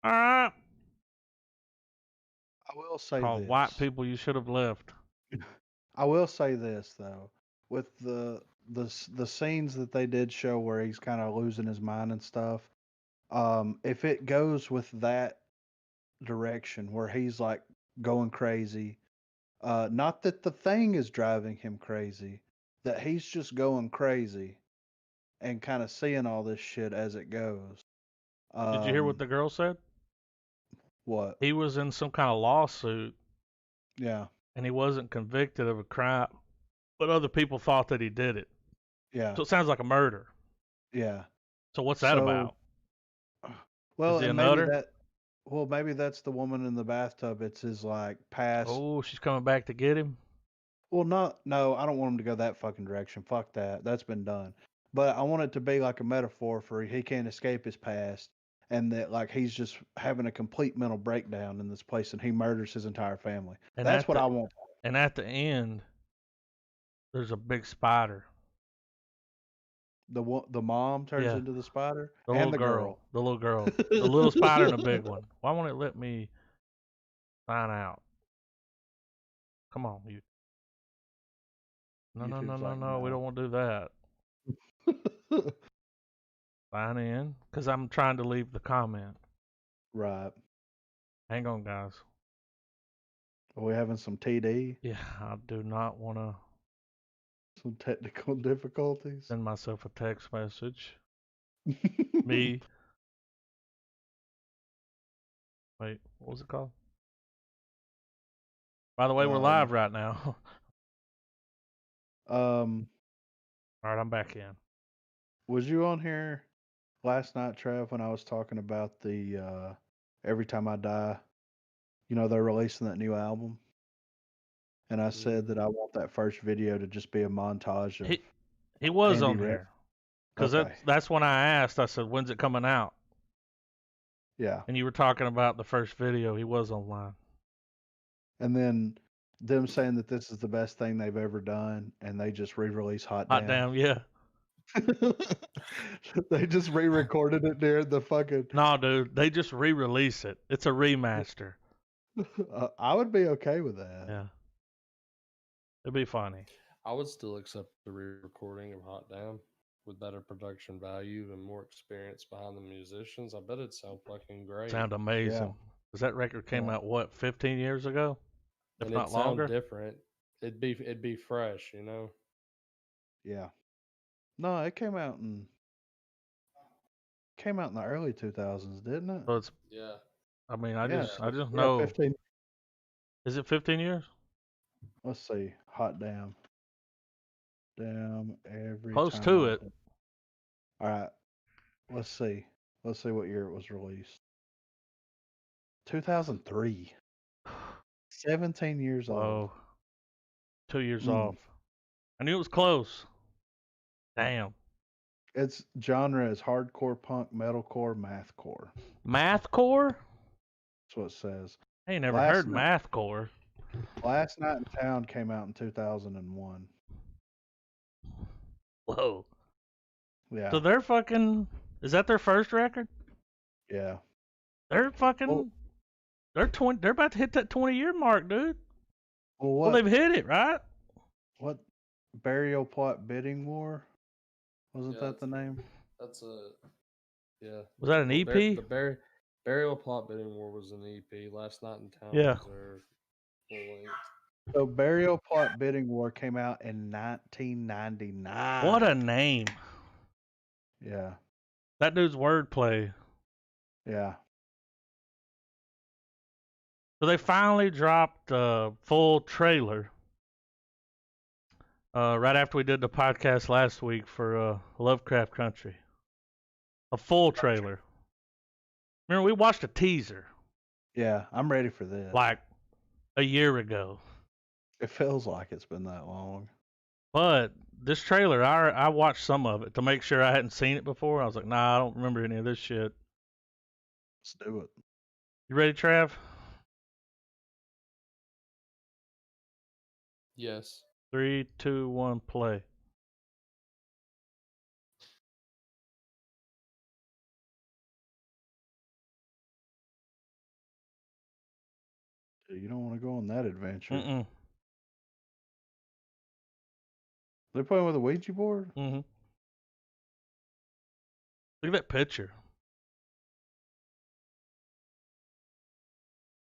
Ah,
I will say
called
this.
White People You Should Have Left.
I will say this though, with the scenes that they did show where he's kind of losing his mind and stuff. If it goes with that direction where he's like going crazy, not that the thing is driving him crazy, that he's just going crazy and kind of seeing all this shit as it goes.
Did you hear what the girl said?
What?
He was in some kind of lawsuit
Yeah.
and he wasn't convicted of a crime, but other people thought that he did it.
Yeah.
So it sounds like a murder.
Yeah.
So what's that about?
Well,
Is he a
and
nutter?
maybe that's the woman in the bathtub. It's his like past.
Oh, she's coming back to get him?
Well, no, I don't want him to go that fucking direction. Fuck that. That's been done. But I want it to be like a metaphor for he can't escape his past and that like he's just having a complete mental breakdown in this place and he murders his entire family.
And
That's what I want.
And at the end, there's a big spider.
The mom turns
Yeah.
into the spider
The
and
little
the
girl. The little girl. The little spider and a big one. Why won't it let me find out? Come on, you. No,
YouTube's like,
we
no.
don't want to do that. Sign in, because I'm trying to leave the comment.
Right.
Hang on, guys.
Are we having some TD?
Yeah, I do not want to
Some technical difficulties?
send myself a text message. Me. Wait, what was it called? By the way, we're live right now. All right, I'm back in.
Was you on here last night, Trev, when I was talking about the Every Time I Die? You know, they're releasing that new album. And I said that I want that first video to just be a montage of
He was
Andy
on
Rick.
there. Because
Okay.
that's when I asked. I said, when's it coming out?
Yeah.
And you were talking about the first video. He was online.
And then them saying that this is the best thing they've ever done, and they just re-release Hot Damn.
Hot Damn, yeah.
They just re-recorded it during the fucking.
No, dude, they just re-release it. It's a remaster.
I would be okay with that.
Yeah. It'd be funny.
I would still accept the re-recording of Hot Damn with better production value and more experience behind the musicians. I bet it'd sound fucking great.
Sound amazing. Because that record came out, what, 15 years ago? If
and
not
it'd sound
longer?
different. It'd be fresh, you know?
Yeah. No, it came out in the early 2000s, didn't it?
So it's,
Yeah.
I mean, I just
Yeah,
know.
15.
Is it 15 years?
Let's see. Hot Damn. Damn every
Close
time
to
I
it.
die. All right. Let's see. Let's see what year it was released. 2003. 17 years old.
Whoa. 2 years off. I knew it was close. Damn.
Its genre is hardcore punk, metalcore, mathcore.
Mathcore?
That's what it says.
I ain't never heard mathcore.
Last Night in Town came out in 2001.
Whoa.
Yeah.
So they're fucking. Is that their first record?
Yeah.
They're fucking. They're about to hit that 20-year mark, dude.
Well,
they've hit it, right?
What? Burial Plot Bidding War? Wasn't that the name?
That's a. Yeah.
Was that an EP?
The Burial Plot Bidding War was an EP. Last Night in Town
Yeah.
was their full length.
So Burial Plot Bidding War came out in 1999.
What a name.
Yeah.
That dude's wordplay
Yeah.
So they finally dropped a full trailer right after we did the podcast last week for Lovecraft Country. A full trailer. Remember, we watched a teaser
Yeah, I'm ready for this.
like a year ago.
It feels like it's been that long.
But this trailer, I watched some of it to make sure I hadn't seen it before. I was like, nah, I don't remember any of this shit.
Let's do it.
You ready, Trav?
Yes.
3, 2, 1, play.
Dude, you don't want to go on that adventure.
Mm-mm.
They're playing with a Ouija board?
Mm-hmm. Look at that picture.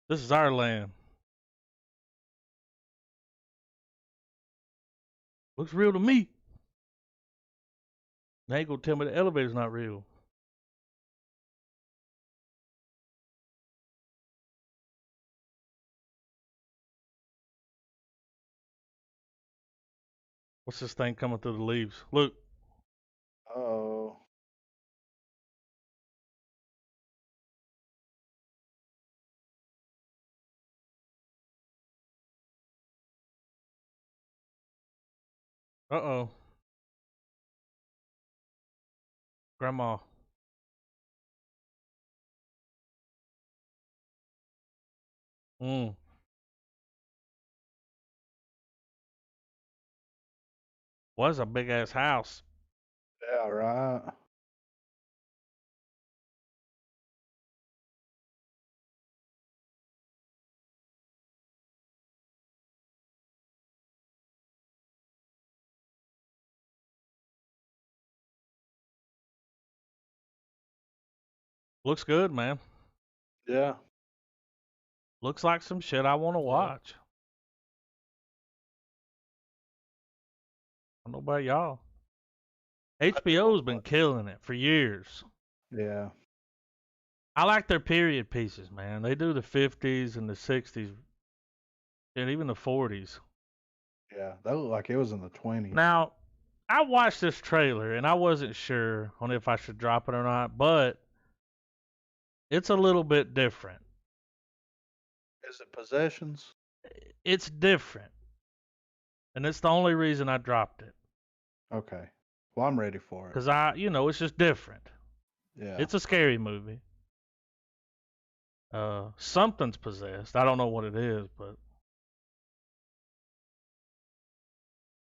This is our land. Looks real to me. Now you gonna tell me the elevator's not real. What's this thing coming through the leaves? Look.
Oh.
Uh-oh. Grandma. Mm. Was a big ass house.
Yeah, right.
Looks good, man.
Yeah.
Looks like some shit I want to watch. I don't know about y'all. HBO's been killing it for years.
Yeah.
I like their period pieces, man. They do the 50s and the 60s and even the 40s.
Yeah. That looked like it was in the 20s.
Now, I watched this trailer and I wasn't sure on if I should drop it or not, but it's a little bit different.
Is it Possessions?
It's different. And it's the only reason I dropped it.
Okay. Well, I'm ready for it.
Because it's just different.
Yeah.
It's a scary movie. Something's possessed. I don't know what it is, but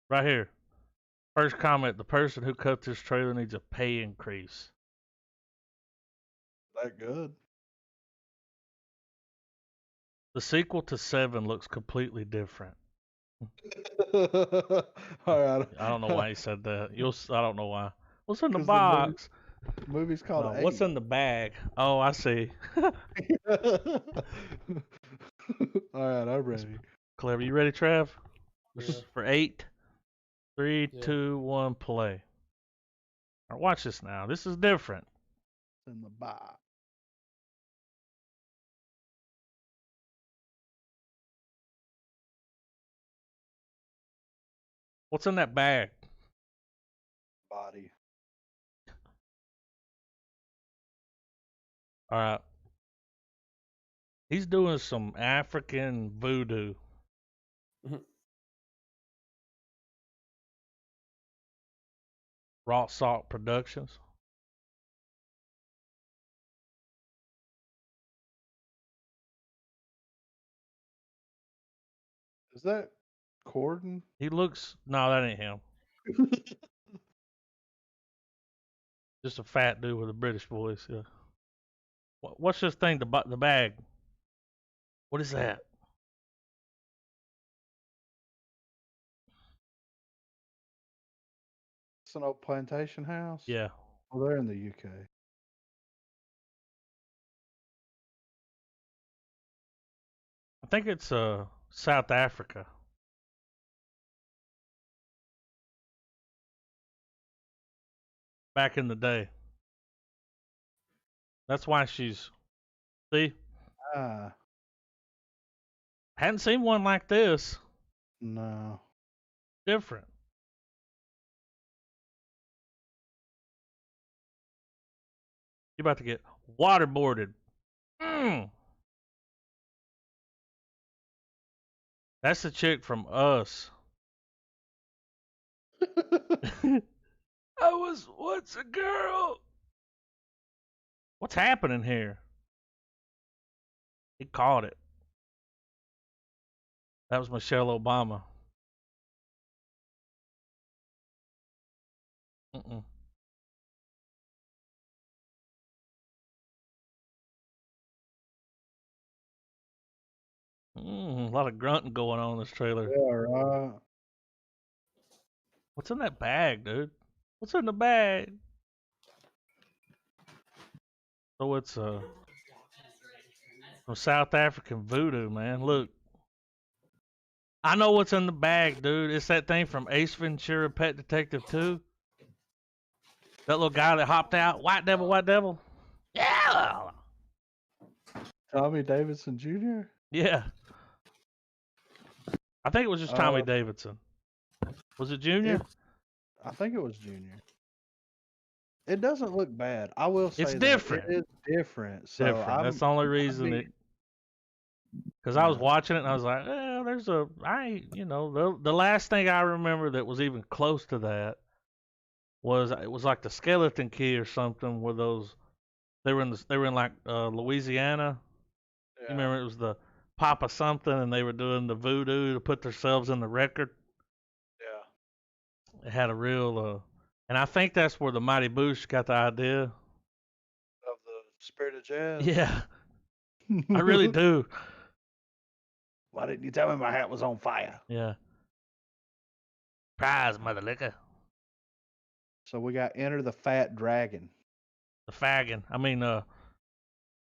right here. First comment, the person who cut this trailer needs a pay increase.
that good.
The sequel to 7 looks completely different.
All right.
I don't know why he said that. I don't know why. What's in the
'Cause
box?
The movie's called
No,
Eight.
what's in the bag? Oh, I see.
All right, I'm ready.
Clever. You ready, Trav? This
Yeah.
is for 8. 3,
Yeah.
2, 1, play. All right, watch this now. This is different.
It's in the box.
What's in that bag?
Body.
All right. He's doing some African voodoo.
Mhm.
Raw Salt Productions.
Is that Corden?
He looks. No, that ain't him. Just a fat dude with a British voice. Yeah. What's this thing? The bag. What is that?
It's an old plantation house?
Yeah.
Well, they're in the UK.
I think it's South Africa. Back in the day. That's why she's. See,
Ah,
hadn't seen one like this.
no.
Different. You're about to get waterboarded. Mm. That's the chick from Us. I was once a girl. What's happening here? He caught it. That was Michelle Obama. Mm-mm. A lot of grunting going on in this trailer.
Yeah, right.
What's in that bag, dude? What's in the bag? So it's from South African voodoo, man. Look. I know what's in the bag, dude. It's that thing from Ace Ventura Pet Detective 2. That little guy that hopped out. White devil, white devil. Yeah.
Tommy Davidson Jr.?
Yeah. I think it was just Tommy Davidson. Was it Junior?
I think it was Junior. It doesn't look bad. I will say
It's
that.
different.
It is different. So
Different. That's the only reason it. Because I was watching it and I was like, the last thing I remember that was even close to that was it was like the Skeleton Key or something where they were in like Louisiana.
Yeah.
You remember it was the Papa something and they were doing the voodoo to put themselves in the record.
Yeah.
It had a real and I think that's where the Mighty Boosh got the idea.
Of the Spirit of Jazz?
Yeah. I really do.
Why didn't you tell me my hat was on fire?
Yeah. Prize, mother liquor.
So we got Enter the Fat Dragon.
The faggin. I mean, yeah,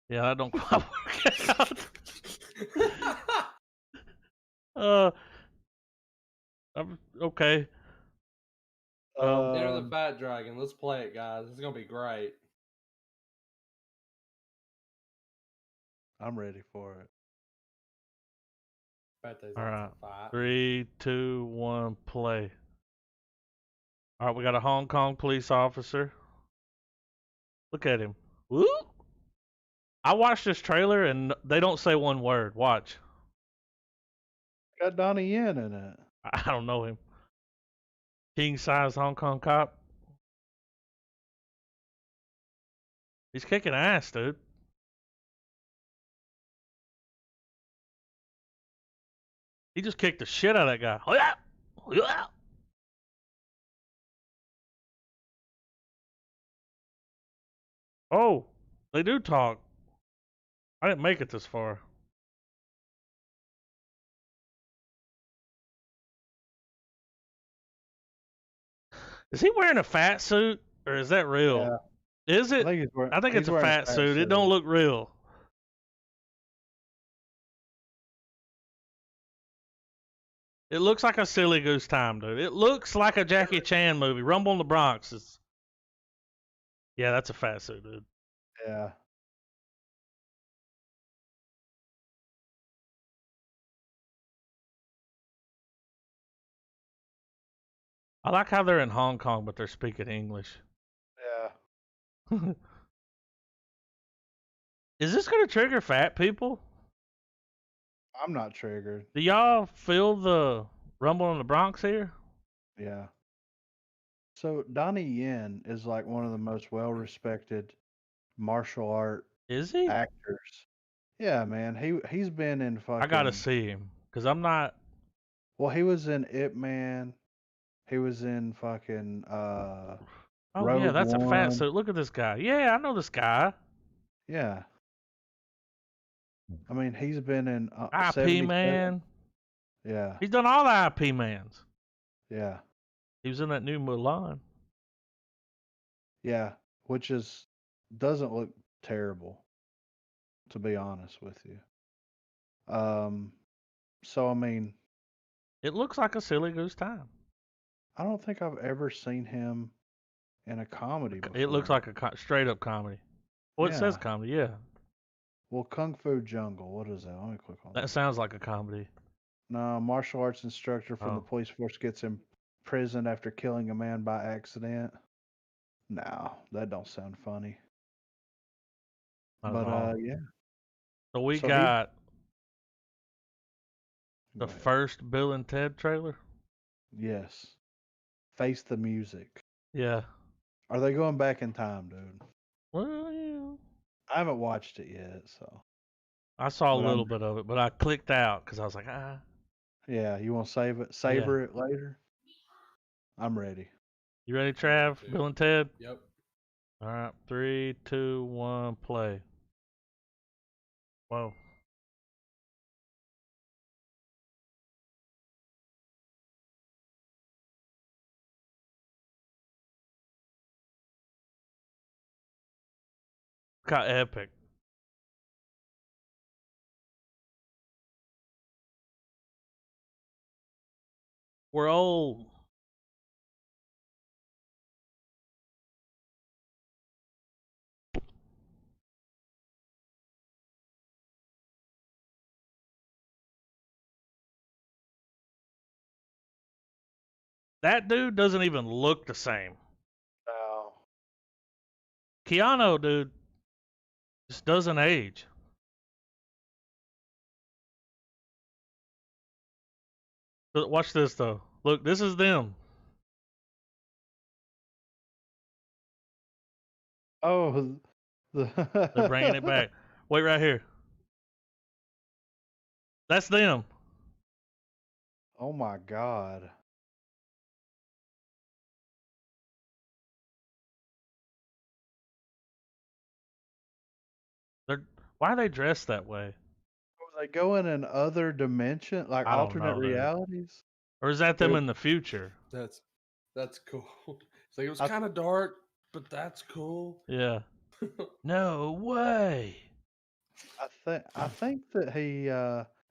that don't quite work out. Okay.
Enter the Fat Dragon. Let's play it, guys. It's gonna be great.
I'm ready for it.
All right. 3, 2, 1, play. All right, we got a Hong Kong police officer. Look at him. Woo! I watched this trailer and they don't say one word. Watch.
Got Donnie Yen in it.
I don't know him. King size Hong Kong cop. He's kicking ass, dude. He just kicked the shit out of that guy. Oh yeah! Oh yeah! Oh, they do talk. I didn't make it this far. Is he wearing a fat suit or is that real?
Yeah.
Is it? I think it's a fat suit. It don't look real. It looks like a Silly Goose Time, dude. It looks like a Jackie Chan movie. Rumble in the Bronx. Yeah, that's a fat suit, dude.
Yeah.
I like how they're in Hong Kong, but they're speaking English.
Yeah.
Is this going to trigger fat people?
I'm not triggered.
Do y'all feel the Rumble in the Bronx here?
Yeah. So Donnie Yen is like one of the most well-respected martial art
Is he?
actors. Yeah, man. He's been in fucking.
I gotta see him because I'm not.
Well, he was in Ip Man. He was in fucking.
Oh
Rogue
yeah, that's a fat
One.
suit. Look at this guy. Yeah, I know this guy.
Yeah. I mean, he's been in
IP
77.
Man.
Yeah.
He's done all the IP Mans.
Yeah.
He was in that new Mulan.
Yeah. Which doesn't look terrible, to be honest with you. So I mean,
It looks like a Silly Goose Time.
I don't think I've ever seen him in a comedy before.
It looks like a straight up comedy. Well, it says
Yeah.
comedy. Yeah,
Well, Kung Fu Jungle. What is that? Let me click on
that
that.
sounds like a comedy.
No, martial arts instructor from the
Oh,
police force gets imprisoned after killing a man by accident. No, that don't sound funny.
not at
But
all.
yeah.
So we
So he.
got
Go
the
ahead.
first Bill and Ted trailer.
Yes. Face the music.
Yeah.
Are they going back in time, dude?
Well, yeah.
I haven't watched it yet, so.
I saw a
But
little bit of it, but I clicked out because I was like,
yeah, you want to save it,
yeah.
savor it later? I'm ready.
You ready,
I'm ready
Trav?
too.
Bill and Ted.
Yep.
All right, 3, 2, 1, play. Whoa. Look how epic. We're old. That dude doesn't even look the same.
No.
Keanu, dude, just doesn't age. But watch this though. Look, this is them.
Oh,
They're bringing it back. Wait right here. That's them.
Oh my God.
They're why are they dressed that way?
Are they going in other dimension, like
I don't
alternate
know, dude.
realities?
Or is that them
Dude,
in the future?
That's cool. It's like it was
I,
kind of dark, but that's cool.
Yeah. No way.
I think that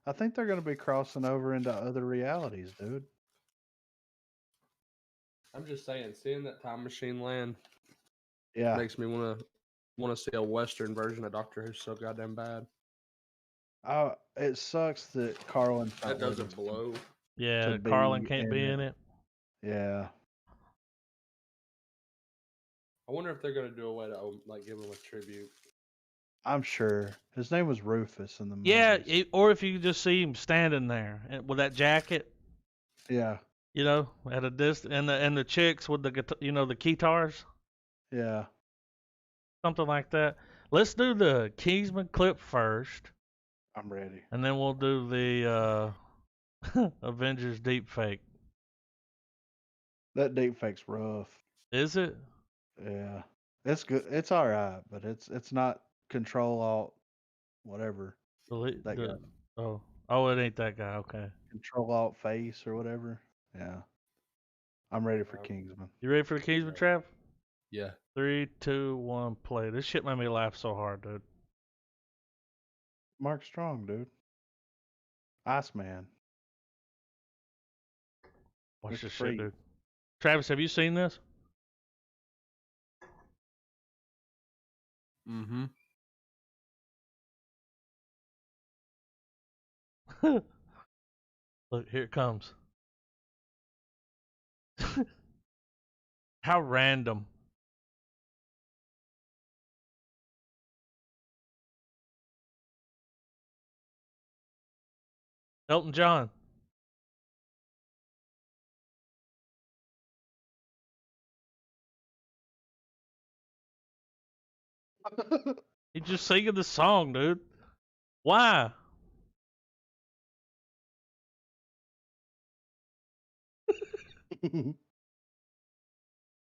I think they're going to be crossing over into other realities, dude.
I'm just saying, seeing that time machine land
Yeah.
makes me want to see a Western version of Doctor Who so goddamn bad.
It sucks that Carlin's
That
not living
doesn't blow.
Yeah,
to
Carlin
be
can't
in
be
it.
in it.
Yeah.
I wonder if they're gonna do a way to like give him a tribute.
I'm sure. His name was Rufus in the
Yeah,
movies.
or if you just see him standing there with that jacket,
Yeah.
at a distance, and the chicks with the the guitars,
Yeah.
something like that. Let's do the Kingsman clip first,
I'm ready.
and then we'll do the Avengers deep fake.
That deepfake's rough.
Is it?
Yeah. It's good. It's all right, but it's not Control Alt whatever that guy.
Oh, it ain't that guy. Okay.
Control Alt Face or whatever. Yeah. I'm ready for
Um,
Kingsman.
You ready for the Kingsman, Trav?
Yeah.
3, 2, 1, play. This shit made me laugh so hard, dude.
Mark Strong, dude. Iceman.
Watch
Mr.
this shit,
Freeze.
dude. Travis, have you seen this?
Mm-hmm.
Look, here it comes. How random. Elton John. He's just singing the song, dude. Why?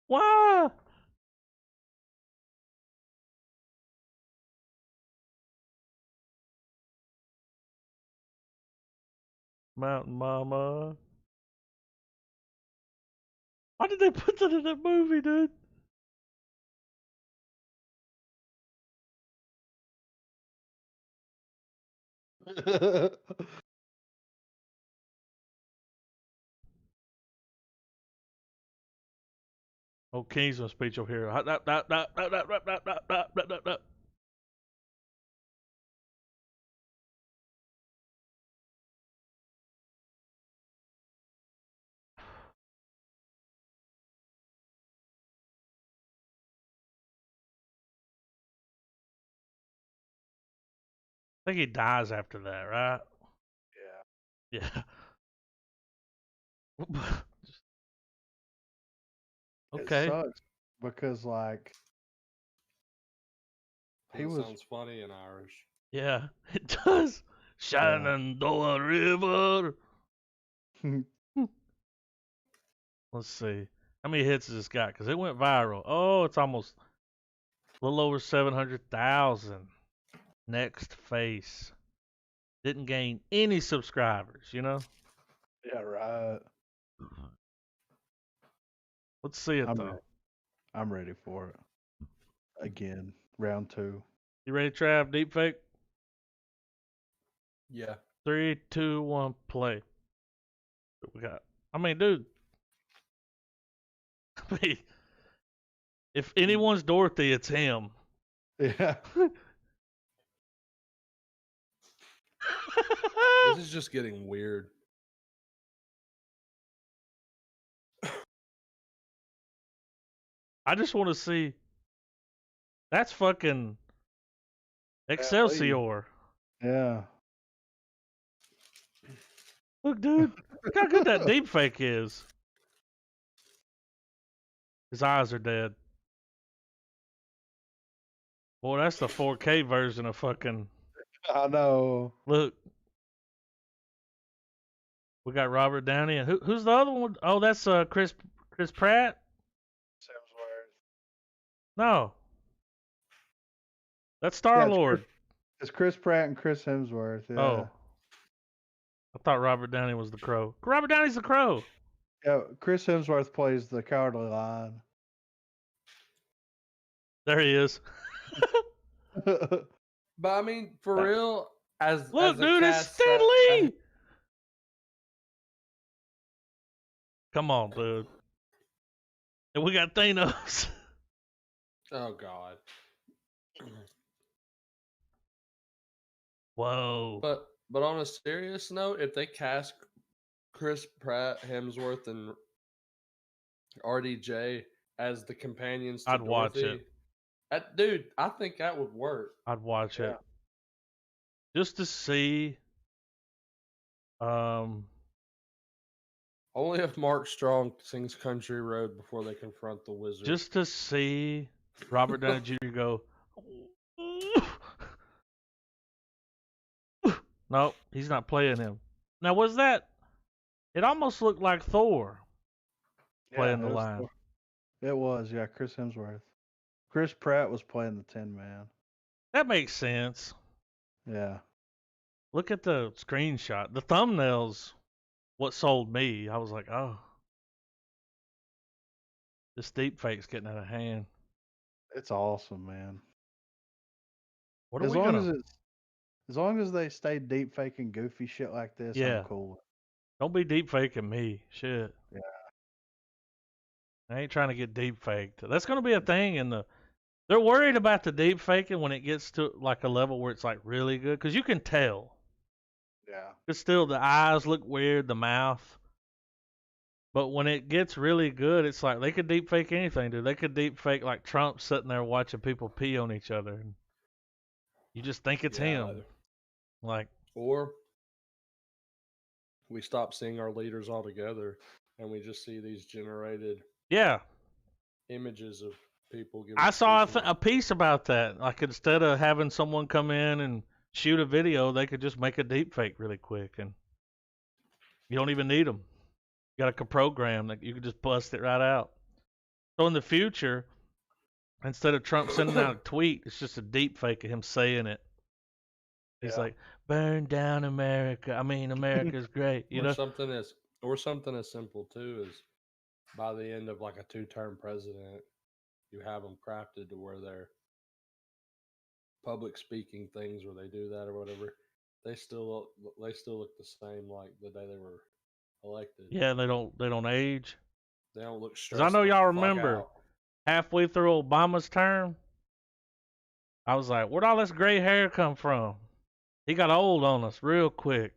Why? Mountain Mama. Why did they put that in that movie, dude? Oh, Kingsman speech over here. I think he dies after that, right?
Yeah.
Yeah.
It
Okay.
sucks because like he
It
was
sounds funny in Irish.
Yeah, it does. Shenandoah River. Let's see. How many hits has this got? Because it went viral. Oh, it's almost a little over 700,000. Next face. Didn't gain any subscribers, you know?
yeah, right.
Let's see it,
I'm
though.
ready. I'm ready for it. Again, round 2.
You ready, Trav? Deepfake?
Yeah.
3, 2, 1, play. What we got? I mean, dude. I mean, if anyone's Dorothy, it's him.
Yeah.
This is just getting weird.
I just want to see. That's fucking Excelsior.
Yeah.
Look, dude. Look how good that deep fake is. His eyes are dead. Boy, that's the 4K version of fucking.
I know.
Look. We got Robert Downey. And who's the other one? Oh, that's Chris Pratt?
Hemsworth.
No. That's Star-Lord.
It's Chris Pratt and Chris Hemsworth. Yeah.
Oh. I thought Robert Downey was the Crow. Robert Downey's the Crow.
Yeah. Chris Hemsworth plays the Cowardly Lion.
There he is.
But I mean, for real,
Look,
as a
dude, it's
cast
Stan
that-
Lee. Come on, dude. And we got Thanos.
Oh God.
Whoa.
But on a serious note, if they cast Chris Pratt, Hemsworth, and RDJ as the companions to
I'd watch
Dorothy,
it.
Dude, I think that would work.
I'd watch
Yeah.
it. Just to see.
Only if Mark Strong sings Country Road before they confront the wizard.
Just to see Robert Downey Jr. go. No, he's not playing him. Now, was that? It almost looked like Thor playing the line.
It was, yeah, Chris Hemsworth. Chris Pratt was playing the Tin Man.
That makes sense.
Yeah.
Look at the screenshot. The thumbnails, what sold me. I was like, oh, this deepfake's getting out of hand.
It's awesome, man.
What are
As
we
long
gonna?
as long as they stay deep faking goofy shit like this,
Yeah.
I'm cool.
Don't be deepfaking me. Shit.
Yeah.
I ain't trying to get deepfaked. That's gonna be a thing in the. They're worried about the deepfaking when it gets to like a level where it's like really good, because you can tell.
Yeah.
But still, the eyes look weird, the mouth. But when it gets really good, it's like they could deepfake anything, dude. They could deepfake like Trump sitting there watching people pee on each other, and you just think it's him. Like,
or we stop seeing our leaders altogether, and we just see these generated
yeah.
images of people giving
I saw
speeches.
a piece about that. Like, instead of having someone come in and shoot a video, they could just make a deepfake really quick, and you don't even need them. You got a program that you can just bust it right out. So in the future, instead of Trump sending out a tweet, it's just a deepfake of him saying it. He's like, "Burn down America. I mean, America's great." You know,
something as simple too is by the end of like a 2-term president, you have them crafted to where they're public speaking things where they do that or whatever. They still look the same like the day they were elected.
yeah, they don't age.
They don't look stressed.
Because I know y'all
the fuck
remember
out.
halfway through Obama's term, I was like, "Where'd all this gray hair come from?" He got old on us real quick.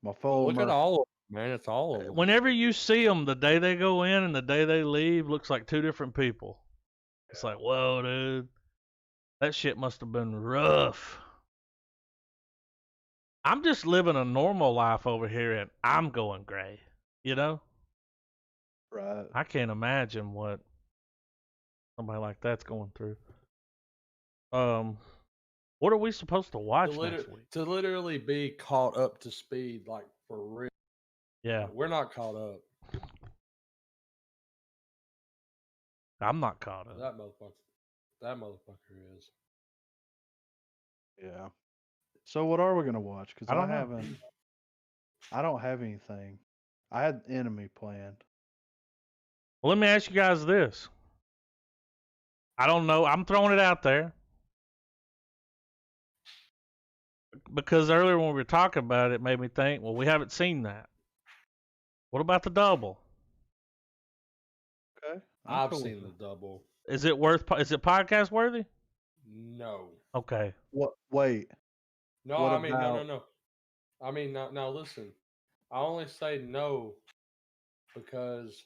My full
Look at all of them, man. It's all of them.
Whenever you see them, the day they go in and the day they leave looks like two different people. It's like, whoa, dude. That shit must have been rough. I'm just living a normal life over here, and I'm going gray. You know,
Right.
I can't imagine what somebody like that's going through. What are we supposed to watch next week?
To literally be caught up to speed, like for real.
Yeah,
We're not caught up.
I'm not caught up.
That motherfucker is.
Yeah. So what are we gonna watch? Because
I don't know.
haven't. I don't have anything. I had Enemy planned.
Well, let me ask you guys this. I don't know. I'm throwing it out there. Because earlier when we were talking about it, it made me think, well, we haven't seen that. What about the double?
Okay.
I've seen the double.
Is it podcast worthy?
No.
Okay.
What? Wait.
No,
What
I mean,
about-
no. I mean, now listen. I only say no because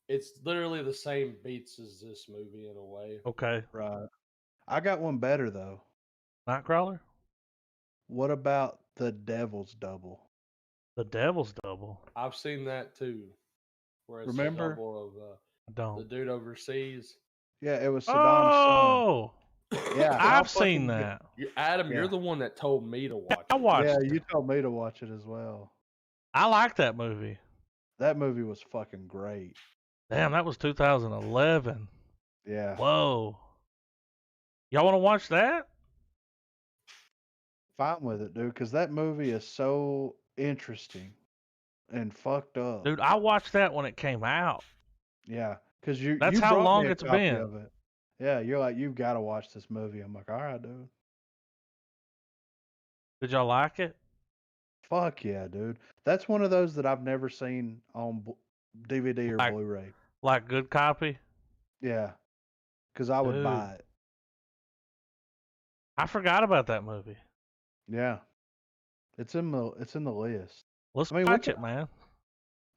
it's literally the same beats as this movie in a way.
Okay.
Right. I got one better though.
Nightcrawler?
What about the Devil's Double?
The Devil's Double?
I've seen that too. Where it's
Remember?
the double of
I don't.
the dude overseas.
Yeah, it was Saddam's
Oh!
son. Yeah, how
I've seen
fucking
that.
Adam,
Yeah.
you're the one that told me to watch
I
it.
watched
Yeah,
it.
you told me to watch it as well.
I like that movie.
That movie was fucking great.
Damn, that was 2011.
Yeah.
Whoa. Y'all want to watch that?
Fine with it, dude, because that movie is so interesting and fucked up.
Dude, I watched that when it came out.
Yeah, because you.
That's
you
how
brought
long
me a
it's
copy
been.
Of it. Yeah, you're like, you've got to watch this movie. I'm like, all right, dude.
Did y'all like it?
Fuck yeah, dude. That's one of those that I've never seen on DVD or
Like-
Blu-ray.
Like good copy?
Yeah, because I would
Dude.
buy it.
I forgot about that movie.
Yeah, it's in the list.
Let's
I mean, we
watch
can-
it, man.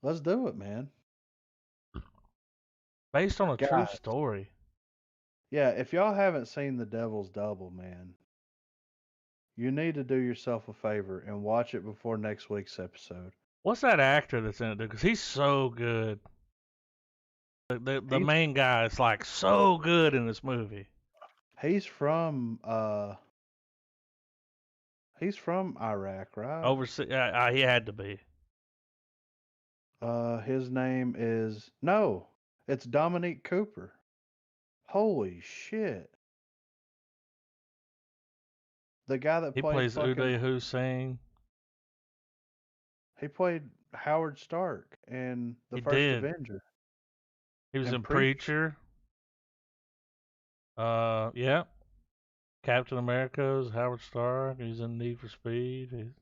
Let's do it, man.
Based on a true
Guys.
story.
Yeah, if y'all haven't seen The Devil's Double, man, you need to do yourself a favor and watch it before next week's episode.
What's that actor that's in it, dude? Because he's so good. The
He's-
main guy is like so good in this movie.
He's from Iraq, right?
Overseas, he had to be.
His name is it's Dominique Cooper. Holy shit. The guy that
He
played
plays
fucking,
Uday Hussein.
he played Howard Stark in the
He
first
did.
Avenger.
He was
And
in Preacher. Yeah. Captain America's Howard Stark. He's in Need for Speed.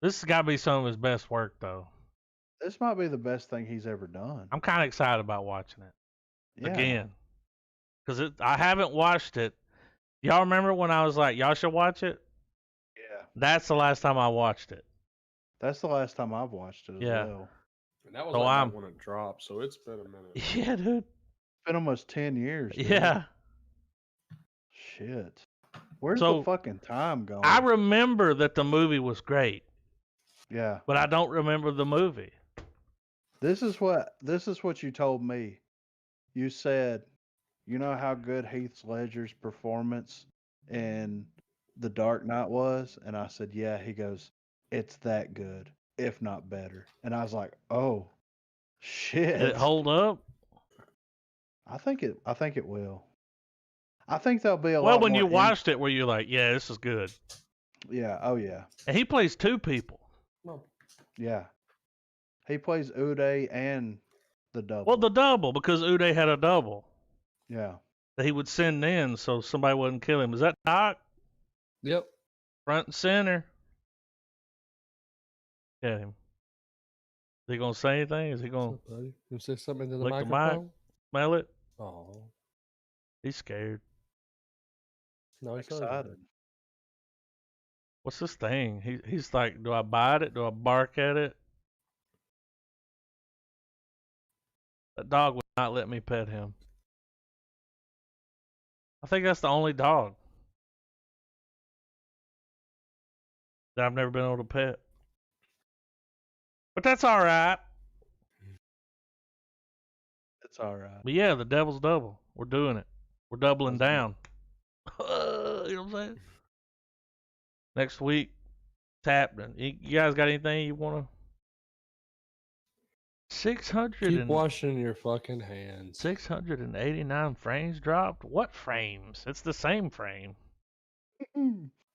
This has got to be some of his best work, though.
This might be the best thing he's ever done.
I'm kind of excited about watching it
Yeah.
again. Because I haven't watched it. Y'all remember when I was like, y'all should watch it?
Yeah.
That's the last time I watched it.
That's the last time I've watched it as
Yeah.
well.
And that was
So
like
I'm-
back when it dropped, so it's been a minute.
Yeah, dude.
It's been almost 10 years. Dude.
Yeah.
Shit. Where's
So,
the fucking time going?
I remember that the movie was great,
yeah.
but I don't remember the movie.
This is what you told me. You said, you know how good Heath Ledger's performance in The Dark Knight was? And I said, yeah. He goes, it's that good, if not better. And I was like, oh, shit.
Did it hold up?
I think it will. I think there'll be a
Well,
lot
when
more
you
in-
watched it, were you like, yeah, this is good?
Yeah, oh yeah.
And he plays two people.
Yeah. He plays Uday and the double.
Well, the double, because Uday had a double
yeah.
that he would send in so somebody wouldn't kill him. Is that Doc?
Yep.
Front and center. Get him. Is he going to say anything? Is he going
What's up, buddy? You say something into the
Lick the mic.
microphone?
to smell it?
Oh,
He's scared.
no, he's not.
Excited.
What's this thing? He's like, do I bite it? Do I bark at it? That dog would not let me pet him. I think that's the only dog. that I've never been able to pet. But that's all right.
It's all right.
But yeah, the devil's double. We're doing it. We're doubling
Let's do it.
down. You know what I'm saying? Next week, it's happening. You guys got anything you want to? 600
Keep
and
washing your fucking hands.
689 frames dropped. What frames? It's the same frame.